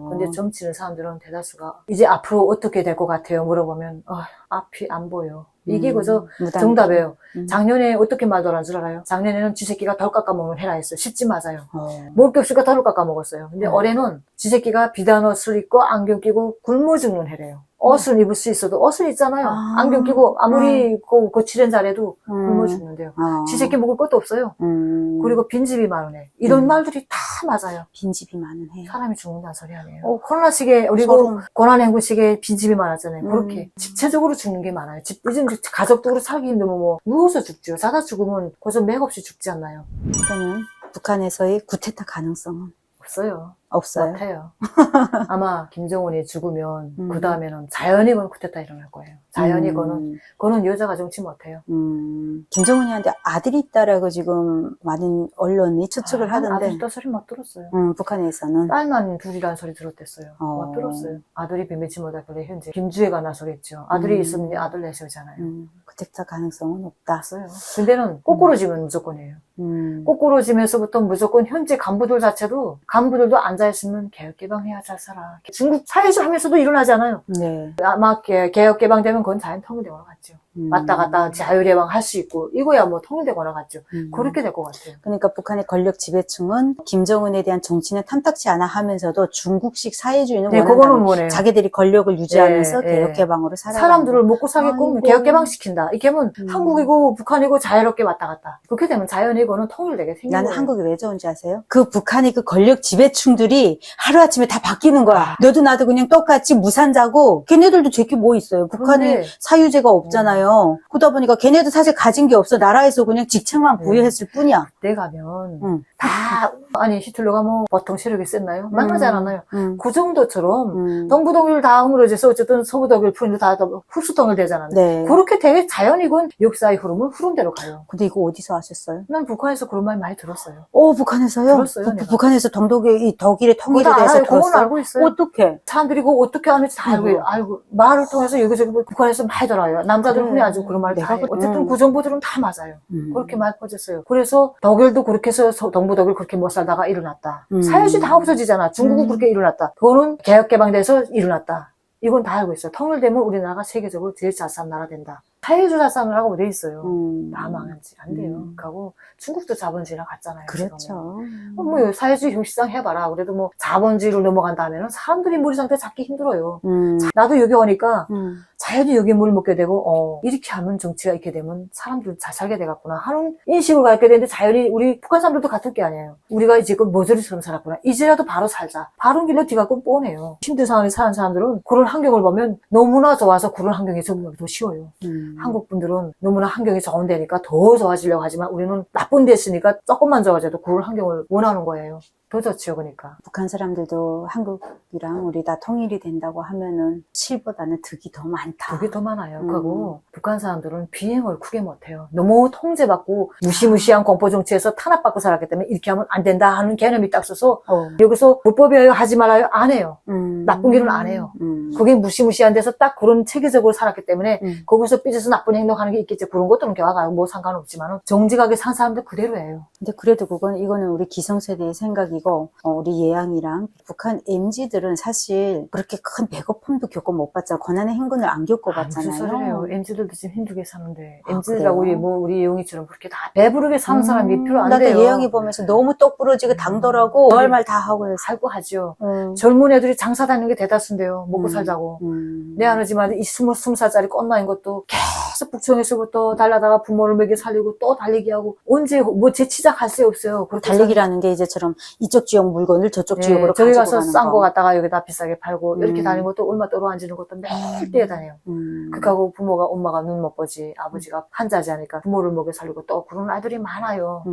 [SPEAKER 4] 근데 정치는 사람들은 대다수가 이제 앞으로 어떻게 될 것 같아요? 물어보면 앞이 안 보여. 이게 그저
[SPEAKER 3] 무단
[SPEAKER 4] 정답이에요.
[SPEAKER 3] 음.
[SPEAKER 4] 작년에 어떻게 말더란 줄 알아요? 작년에는 쥐새끼가 덜 깎아먹는 해라 했어요. 쉽지 맞아요.
[SPEAKER 3] 어.
[SPEAKER 4] 먹을 게 없으니까 덜 깎아먹었어요. 근데 올해는 쥐새끼가 비단 옷을 입고 안경 끼고 굶어 죽는 해래요. 옷을 입을 수 있어도 옷을 입잖아요.
[SPEAKER 3] 아.
[SPEAKER 4] 안경 끼고 아무리 거칠은 잘해도 굶어 죽는데요.
[SPEAKER 3] 어.
[SPEAKER 4] 쥐새끼 먹을 것도 없어요. 그리고 빈집이 많은 해. 이런 말들이 다 맞아요.
[SPEAKER 3] 빈집이 많은 해.
[SPEAKER 4] 사람이 죽는다는 소리 아니에요.
[SPEAKER 3] 어,
[SPEAKER 4] 코로나 시기에 그리고
[SPEAKER 3] 소름.
[SPEAKER 4] 고난행군 시기에 빈집이 많았잖아요. 그렇게 집체적으로 죽는 게 많아요. 요즘 가족적으로 살기 힘들면 뭐 누워서 죽죠. 자다 죽으면 고전 맥없이 죽지 않나요?
[SPEAKER 3] 그러면 북한에서의 구테타 가능성은
[SPEAKER 4] 없어요.
[SPEAKER 3] 없어요.
[SPEAKER 4] 못해요. 아마 김정은이 죽으면 그 다음에는 자연히 그건 쿠데타 일어날 거예요. 자연히 그거는 여자가 정치 못해요.
[SPEAKER 3] 김정은이한테 아들이 있다라고 지금 많은 언론이 추측을 하던데.
[SPEAKER 4] 아들 있다 소리 못 들었어요.
[SPEAKER 3] 북한에서는.
[SPEAKER 4] 딸만 둘이라는 소리 들었댔어요. 못 들었어요. 아들이 비밀치 못하길래 현재 김주혜가 나서리 했죠. 아들이 있으면 아들 내세우잖아요.
[SPEAKER 3] 구테타 가능성은 없다.
[SPEAKER 4] 없어요. 근데는 꼬꾸러지면 무조건이에요. 꼬꾸러지면서부터 무조건 현재 간부들 자체도 간부들도 앉아있으면 개혁개방해야 잘 살아. 중국 사회주 하면서도 일어나지 않아요.
[SPEAKER 3] 네.
[SPEAKER 4] 아마 개혁개방되면 그건 자연 통일되거나 같죠. 왔다 갔다 자유개방 할 수 있고 이거야 뭐 통일되거나 같죠. 그렇게 될 것 같아요.
[SPEAKER 3] 그러니까 북한의 권력 지배층은 김정은에 대한 정치는 탐탁치 않아 하면서도 중국식 사회주의는
[SPEAKER 4] 네,
[SPEAKER 3] 원한다.
[SPEAKER 4] 그거는 원해요.
[SPEAKER 3] 자기들이 권력을 유지하면서
[SPEAKER 4] 네,
[SPEAKER 3] 개혁개방으로 살아가는
[SPEAKER 4] 사람들을 먹고 살게끔
[SPEAKER 3] 아이고.
[SPEAKER 4] 개혁개방시킨다. 이게 하면 한국이고 북한이고 자유롭게 왔다 갔다. 그렇게 되면 자연히 이거는 통일되게 생기는
[SPEAKER 3] 나는
[SPEAKER 4] 거예요.
[SPEAKER 3] 한국이 왜 좋은지 아세요? 그 북한의 그 권력 지배층들이 하루아침에 다 바뀌는 거야. 너도 나도 그냥 똑같이 무산자고 걔네들도 제게 뭐 있어요. 북한이
[SPEAKER 4] 그런데
[SPEAKER 3] 사유제가 없잖아요. 그러다 보니까 걔네도 사실 가진 게 없어. 나라에서 그냥 직책만 부여했을 뿐이야.
[SPEAKER 4] 그때 가면 다 아니 히틀러가 뭐 보통 세력이 셌나요? 만나지 않았나요? 그 정도처럼 동부 독일 다 허물어져서 어쨌든 서부 독일 푸인도 다 흡수 통일되잖아요.
[SPEAKER 3] 네.
[SPEAKER 4] 그렇게 되게 자연이건 역사의 흐름은 흐름대로 가요.
[SPEAKER 3] 근데 이거 어디서 아셨어요?
[SPEAKER 4] 난 북한에서 그런 말 많이 들었어요.
[SPEAKER 3] 북한에서요?
[SPEAKER 4] 들었어요, 내가.
[SPEAKER 3] 북한에서 동독의 독일의 통일에
[SPEAKER 4] 그거 다
[SPEAKER 3] 대해서
[SPEAKER 4] 알아요. 그건
[SPEAKER 3] 들었어요?
[SPEAKER 4] 알고 있어요.
[SPEAKER 3] 어떻게?
[SPEAKER 4] 사람들이 그거 어떻게 하는지 다 알고 말을 통해서 여기저기 북한에서 많이 들어요. 남자들은
[SPEAKER 3] 그래.
[SPEAKER 4] 흔히 아주 그런 말 다
[SPEAKER 3] 내가
[SPEAKER 4] 해요. 어쨌든 그 정보들은 다 맞아요.
[SPEAKER 3] 음.
[SPEAKER 4] 그렇게 말 퍼졌어요. 그래서 독일도 그렇게 해서 동부 독일 그렇게 못 살다가 일어났다. 사회주의 다 없어지잖아. 중국은 그렇게 일어났다. 그거는 개혁개방돼서 일어났다. 이건 다 알고 있어요. 통일되면 우리나라가 세계적으로 제일 잘 사는 나라 된다. 사회주의 잘 사는 나라가 어디 있어요. 다 망한지 안 돼요. 그하고 중국도 자본주의랑 같잖아요.
[SPEAKER 3] 그렇죠.
[SPEAKER 4] 뭐 사회주의 형식상 해봐라. 그래도 뭐 자본주의로 넘어간 다음에는 사람들이 머리 상태 잡기 힘들어요. 나도 여기 오니까 자연히 여기 물 먹게 되고 이렇게 하면 정치가 이렇게 되면 사람들 잘 살게 되겠구나 하는 인식을 갖게 되는데 자연히 우리 북한 사람들도 같을 게 아니에요. 우리가 지금 모조리처럼 살았구나. 이제라도 바로 살자. 바른 길로 뒤가고 뻔해요. 힘든 상황에 사는 사람들은 그런 환경을 보면 너무나 좋아서 그런 환경에 적응하기 더 쉬워요. 한국 분들은 너무나 환경이 좋은 데니까 더 좋아지려고 하지만 우리는 나쁜 데 있으니까 조금만 좋아져도 그런 환경을 원하는 거예요. 더 좋지요, 그러니까.
[SPEAKER 3] 북한 사람들도 한국이랑 우리 다 통일이 된다고 하면은 실보다는 득이 더 많다.
[SPEAKER 4] 덕이 더 많아요. 그리고 북한 사람들은 비행을 크게 못해요. 너무 통제받고 무시무시한 공포정치에서 탄압받고 살았기 때문에 이렇게 하면 안 된다 하는 개념이 딱 써서 여기서 불법이에요 하지 말아요 안 해요. 나쁜 길은 안 해요. 그게 무시무시한 데서 딱 그런 체계적으로 살았기 때문에 거기서 삐져서 나쁜 행동하는 게 있겠지. 그런 것들은 걔와 뭐 상관없지만 정직하게 산 사람들 그대로예요.
[SPEAKER 3] 근데 그래도 이거는 우리 기성세대의 생각이고 우리 예양이랑 북한 MZ들은 사실 그렇게 큰 배고픔도 겪어 못 봤잖아요. 고난의 행군을 안 겪어봤잖아요.
[SPEAKER 4] 무슨 소리예요. MZ들도 지금 힘들게 사는데
[SPEAKER 3] 그래요?
[SPEAKER 4] MZ라고 우리 예영이처럼 그렇게 다 배부르게 사는 사람이 필요 안 돼요.
[SPEAKER 3] 나도 예영이 보면서 너무 똑부러지고 당돌하고 할 말 다 하고
[SPEAKER 4] 살고 하죠. 젊은 애들이 장사 다니는 게 대다수인데요. 먹고 살자고. 내 아버지만 이 20살짜리 꼰나인 것도 계속 북촌에서부터 달라다가 부모를 먹여 살리고 또 달리기 하고 언제 뭐 재치작할 수 없어요.
[SPEAKER 3] 달리기라는 게 이제처럼 이쪽 지역 물건을 저쪽 지역으로
[SPEAKER 4] 저기
[SPEAKER 3] 가지고
[SPEAKER 4] 가서
[SPEAKER 3] 가는
[SPEAKER 4] 싼 거
[SPEAKER 3] 거.
[SPEAKER 4] 갖다가 여기다 비싸게 팔고 이렇게 다니는 것도 얼마 떨어앉는 것도 매일 뛰어다녀요. 그하고 부모가 엄마가 눈 못 보지 아버지가 한자지 하니까 부모를 먹여 살리고 또 그런 아이들이 많아요.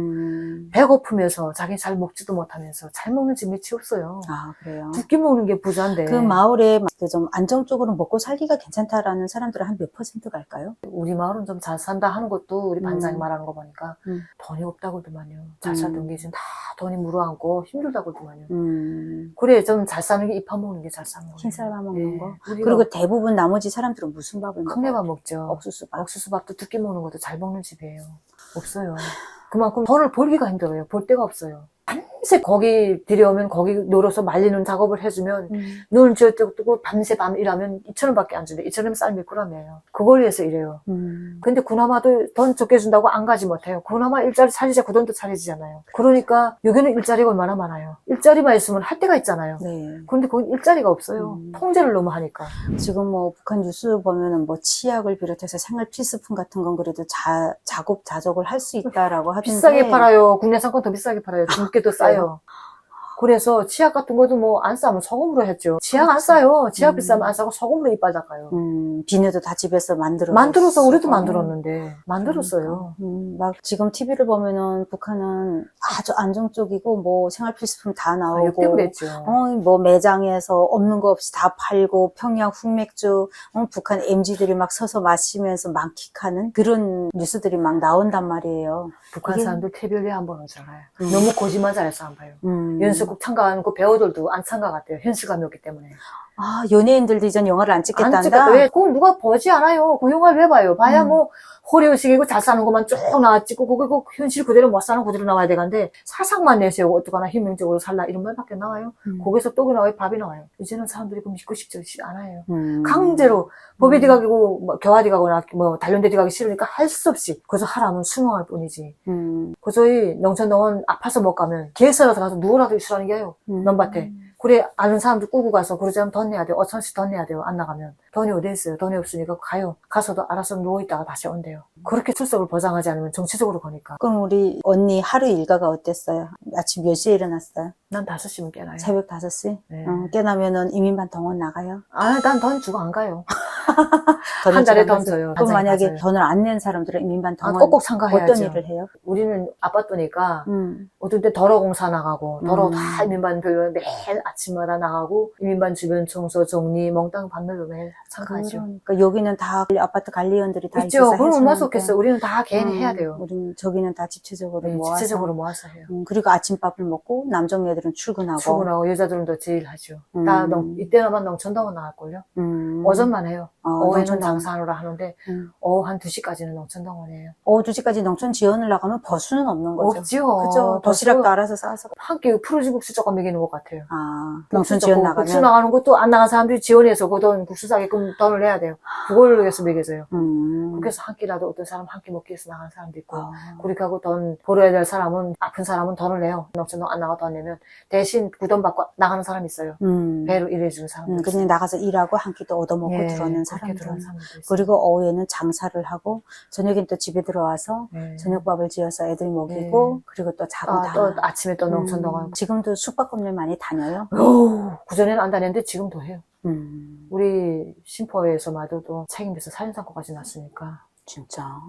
[SPEAKER 4] 배고프면서 자기 잘 먹지도 못하면서 잘 먹는 집 밑이 없어요.
[SPEAKER 3] 아, 그래요?
[SPEAKER 4] 두 끼 먹는 게 부자인데
[SPEAKER 3] 그 마을에 좀 안정적으로 먹고 살기가 괜찮다라는 사람들은 한 몇 퍼센트 갈까요?
[SPEAKER 4] 우리 마을은 좀 잘 산다 하는 것도 우리 반장이 말하는 거 보니까 돈이 없다고 그러더만요. 잘 살던 게 지금 다 돈이 물어앉고 힘들다고 그러더만요. 그래 좀 잘 사는 게 입 파먹는 게 잘 사는 거예요.
[SPEAKER 3] 흰쌀밥 먹는 거.
[SPEAKER 4] 우리가
[SPEAKER 3] 그리고 대부분 나머지 사람들은 무슨 밥을 먹어요?
[SPEAKER 4] 콩내밥 먹죠.
[SPEAKER 3] 옥수수밥.
[SPEAKER 4] 옥수수밥도 두 끼 먹는 것도 잘 먹는 집이에요. 없어요. 그만큼 돈을 벌기가 힘들어요. 벌 데가 없어요. 밤새 거기 들여오면 거기 놀아서 말리는 작업을 해주면 눈 지어뜨고 밤새 밤 일하면 2,000원밖에 안 준대. 2,000원 쌀 미꾸라미예요. 그걸 위해서 일해요. 근데 그나마도 돈 적게 준다고 안 가지 못해요. 그나마 일자리 차리자 그 돈도 차리지잖아요. 그러니까 여기는 일자리가 얼마나 많아요. 일자리만 있으면 할 데가 있잖아요.
[SPEAKER 3] 네.
[SPEAKER 4] 그런데 거기 일자리가 없어요. 통제를 너무 하니까.
[SPEAKER 3] 지금 뭐 북한 뉴스 보면은 뭐 치약을 비롯해서 생활 필수품 같은 건 그래도 자급자족을 할 수 있다라고 하던데.
[SPEAKER 4] 비싸게 팔아요. 국내산건 더 비싸게 팔아요. 중국계도 싸요. 그래서 치약 같은 것도 뭐 안 싸면 소금으로 했죠. 치약 안 싸요. 치약 비싸면 안 싸고 소금으로 이빨 닦아요.
[SPEAKER 3] 비누도 다 집에서
[SPEAKER 4] 만들어서 우리도 만들었는데 만들었어요.
[SPEAKER 3] 막 지금 TV를 보면은 북한은 아주 안정적이고 뭐 생활필수품 다 나오고
[SPEAKER 4] 역대 그랬죠.
[SPEAKER 3] 뭐 매장에서 없는 거 없이 다 팔고 평양 흑맥주 북한 MZ들이 막 서서 마시면서 만끽하는 그런 뉴스들이 막 나온단 말이에요.
[SPEAKER 4] 북한
[SPEAKER 3] 이게-
[SPEAKER 4] 사람들 TV에 한번 오잖아요. 너무 거짓말 잘해서 안 봐요.
[SPEAKER 3] 음.
[SPEAKER 4] 연습국 참가하는 그 배우들도 안 참가갔대요. 현실감이 없기 때문에.
[SPEAKER 3] 아, 연예인들도 이전 영화를 안 찍겠단다.
[SPEAKER 4] 안 찍겠다. 왜? 그건 누가 보지 않아요. 그 영화를 왜 봐요? 봐야 뭐 호리호식이고 잘 사는 것만 쭉 나와 찍고 거기 그 현실 그대로 못 사는 그대로 나와야 되는데 사상만 내세우고 어떡하나 혁명적으로 살라 이런 말밖에 나와요. 거기서 떡이 나와요. 밥이 나와요. 이제는 사람들이 그 믿고 싶지 않아요. 강제로 법에 들어가고 뭐 교화대 가거나 뭐 단련대 들어가기 싫으니까 할 수 없이 그래서 하라면 수능할 뿐이지. 그 저희 농촌동원 아파서 못 가면 개서라도 가서 누구라도 있으라는 게요. 넘밭에. 그래 아는 사람들 꾸고 가서 그러지 않으면 돈 내야 돼요. 5,000원씩 돈 내야 돼요. 안 나가면. 돈이 어디 있어요. 돈이 없으니까 가요. 가서도 알아서 누워있다가 다시 온대요. 그렇게 출석을 보장하지 않으면 정치적으로 거니까.
[SPEAKER 3] 그럼 우리 언니 하루 일과가 어땠어요? 아침 몇 시에 일어났어요?
[SPEAKER 4] 난 5시면 깨나요.
[SPEAKER 3] 새벽 5시?
[SPEAKER 4] 네.
[SPEAKER 3] 깨나면은 이민반 동원 나가요?
[SPEAKER 4] 아, 난 돈 주고 안 가요.
[SPEAKER 3] 돈을
[SPEAKER 4] 한 달에
[SPEAKER 3] 주고
[SPEAKER 4] 돈
[SPEAKER 3] 가서-
[SPEAKER 4] 줘요.
[SPEAKER 3] 그럼
[SPEAKER 4] 한
[SPEAKER 3] 만약에
[SPEAKER 4] 달에
[SPEAKER 3] 돈을 안 낸 사람들은 이민반
[SPEAKER 4] 아,
[SPEAKER 3] 동원
[SPEAKER 4] 꼭꼭 참가해야죠.
[SPEAKER 3] 어떤 일을 해요?
[SPEAKER 4] 우리는 아파트니까
[SPEAKER 3] 음.
[SPEAKER 4] 어떤 때 도로 공사 나가고 도로
[SPEAKER 3] 음.
[SPEAKER 4] 다 이민반별로 매일 아침마다 나가고 이민반 주변 청소 정리 몽땅 반별로 매일 참가하죠.
[SPEAKER 3] 그러니까 여기는 다 아파트 관리원들이 다
[SPEAKER 4] 있죠.
[SPEAKER 3] 있어서
[SPEAKER 4] 그건 얼마나
[SPEAKER 3] 해주는데.
[SPEAKER 4] 좋겠어요. 우리는 다 개인이 해야 돼요.
[SPEAKER 3] 우리는 저기는 다 집체적으로
[SPEAKER 4] 네,
[SPEAKER 3] 모아서.
[SPEAKER 4] 집체적으로 모아서 해요.
[SPEAKER 3] 그리고 아침밥을 먹고 남정네들은 출근하고.
[SPEAKER 4] 출근하고 여자들은 더 제일 하죠.
[SPEAKER 3] 음.
[SPEAKER 4] 이때나만 농촌동원 나갈걸요. 오전만 해요. 오후에는
[SPEAKER 3] 농촌동원.
[SPEAKER 4] 장사하느라 하는데 오후 한 2시까지는 농촌동원이에요.
[SPEAKER 3] 오후 2시까지 농촌 지원을 나가면 버스는 없는 거죠.
[SPEAKER 4] 없지요.
[SPEAKER 3] 그죠. 도시락도 알아서 싸서.
[SPEAKER 4] 한 끼 푸르지국수 조금 먹이는 것 같아요.
[SPEAKER 3] 아,
[SPEAKER 4] 국수
[SPEAKER 3] 농촌 지원
[SPEAKER 4] 조금,
[SPEAKER 3] 나가면.
[SPEAKER 4] 국수 나가는 것도 안 나간 사람들이 지원해서 그 돈 국수 사게끔 돈을 내야 돼요. 그걸 위해서 먹여줘요. 그래서 한 끼라도 어떤 사람 한 끼 먹기 위해서 나간 사람도 있고 그렇게 하고 돈 벌어야 될 사람은 아픈 사람은 돈을 내요. 농촌동 안 나가 돈 내면 대신 그 돈 받고 나가는 사람이 있어요. 배로 일해주는 사람들.
[SPEAKER 3] 그냥 나가서 일하고 한 끼도 얻어먹고
[SPEAKER 4] 예,
[SPEAKER 3] 들어오는
[SPEAKER 4] 그렇게
[SPEAKER 3] 사람들.
[SPEAKER 4] 들어오는 사람들도 있어요.
[SPEAKER 3] 그리고 오후에는 장사를 하고 저녁엔 또 집에 들어와서
[SPEAKER 4] 네.
[SPEAKER 3] 저녁밥을 지어서 애들 먹이고
[SPEAKER 4] 네.
[SPEAKER 3] 그리고 또 자고
[SPEAKER 4] 아,
[SPEAKER 3] 다.
[SPEAKER 4] 또 아침에 또 농촌동원.
[SPEAKER 3] 지금도 숙박업률 많이 다녀요?
[SPEAKER 4] 그전에는 안 다녔는데 지금도 해요.
[SPEAKER 3] 음,
[SPEAKER 4] 우리 심포에서마도 또 책임져서 살인사건까지 났으니까.
[SPEAKER 3] 진짜.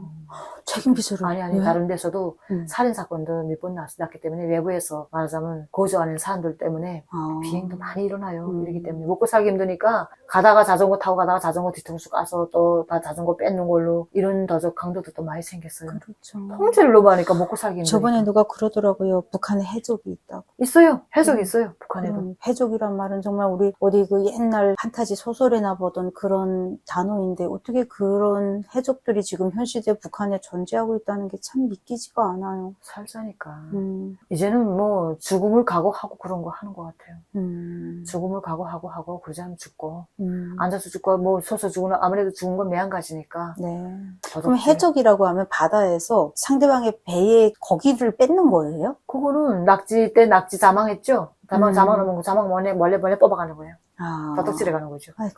[SPEAKER 3] 책임 비서를.
[SPEAKER 4] 아니,
[SPEAKER 3] 왜?
[SPEAKER 4] 다른 데서도
[SPEAKER 3] 음.
[SPEAKER 4] 살인사건도 몇 번 났기 때문에 외부에서 말하자면 거주하는 사람들 때문에 비행도 많이 일어나요. 이러기 때문에 먹고 살기 힘드니까 가다가 자전거 타고 가다가 자전거 뒤통수 까서 또 다 자전거 뺏는 걸로 이런 더적 강도도 또 많이 생겼어요.
[SPEAKER 3] 그렇죠.
[SPEAKER 4] 통제를 너무 하니까 먹고 살기 힘드니까.
[SPEAKER 3] 저번에 누가 그러더라고요. 북한에 해적이 있다고.
[SPEAKER 4] 있어요. 해적이 있어요. 북한에도.
[SPEAKER 3] 해적이란 말은 정말 우리 어디 그 옛날 판타지 소설에나 보던 그런 단어인데 어떻게 그런 해적들이 지금 현 시대 북한에 존재하고 있다는 게 참 믿기지가 않아요.
[SPEAKER 4] 살자니까.
[SPEAKER 3] 이제는
[SPEAKER 4] 이제는 뭐 죽음을 각오하고 그런 거 하는 것 같아요.
[SPEAKER 3] 음,
[SPEAKER 4] 죽음을 각오하고 그러지 않으면 죽고
[SPEAKER 3] 음,
[SPEAKER 4] 앉아서 죽고 뭐 서서 죽으면 아무래도 죽은 건 매한가지니까.
[SPEAKER 3] 네.
[SPEAKER 4] 더럽지.
[SPEAKER 3] 그럼 해적이라고 하면 바다에서 상대방의 배에 고기를 뺏는 거예요?
[SPEAKER 4] 그거는 낙지 때 낙지 자망했죠. 자망하면 자망 몰래 뽑아가는 거예요.
[SPEAKER 3] 아.
[SPEAKER 4] 도둑질해 가는 거죠.
[SPEAKER 3] 아이고,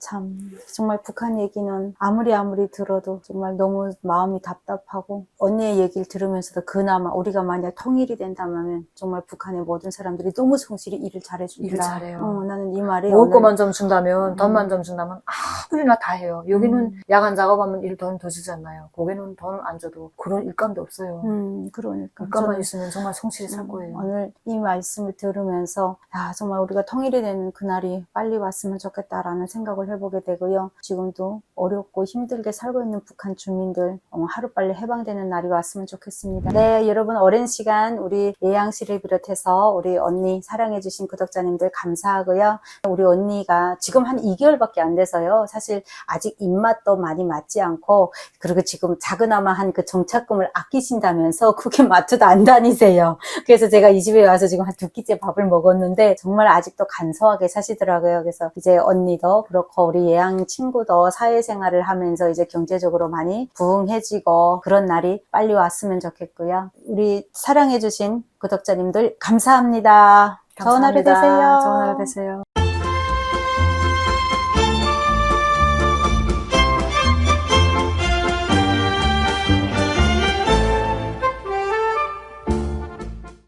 [SPEAKER 3] 참. 정말 북한 얘기는 아무리 들어도 정말 너무 마음이 답답하고, 언니의 얘기를 들으면서도 그나마 우리가 만약 통일이 된다면 정말 북한의 모든 사람들이 너무 성실히 일을 잘해준다.
[SPEAKER 4] 일을 잘해요.
[SPEAKER 3] 나는 이 말에
[SPEAKER 4] 먹을
[SPEAKER 3] 오늘
[SPEAKER 4] 것만 좀 준다면, 돈만 좀 준다면, 아무리나 다 해요. 여기는 야간 작업하면 일 돈 더 주지 않나요? 거기는 돈을 안 줘도 그런 일감도 없어요.
[SPEAKER 3] 그러니까.
[SPEAKER 4] 일감만
[SPEAKER 3] 저는
[SPEAKER 4] 있으면 정말 성실히 살 거예요.
[SPEAKER 3] 오늘 이 말씀을 들으면서, 정말 우리가 통일이 되는 그날이 빨리 왔으면 좋겠다라는 생각을 생각을 해보게 되고요. 지금도 어렵고 힘들게 살고 있는 북한 주민들 하루빨리 해방되는 날이 왔으면 좋겠습니다. 네, 여러분 오랜 시간 우리 예양 씨를 비롯해서 우리 언니 사랑해주신 구독자님들 감사하고요. 우리 언니가 지금 한 2개월밖에 안 돼서요. 사실 아직 입맛도 많이 맞지 않고, 그리고 지금 자그마한 한 그 정착금을 아끼신다면서 그게 마트도 안 다니세요. 그래서 제가 이 집에 와서 지금 한 2끼째 밥을 먹었는데 정말 아직도 간소하게 사시더라고요. 그래서 이제 언니도 그렇고 우리 예양 친구도 사회생활을 하면서 이제 경제적으로 많이 부흥해지고 그런 날이 빨리 왔으면 좋겠고요. 우리 사랑해주신 구독자님들 감사합니다. 좋은 하루 되세요.
[SPEAKER 4] 좋은 하루 되세요.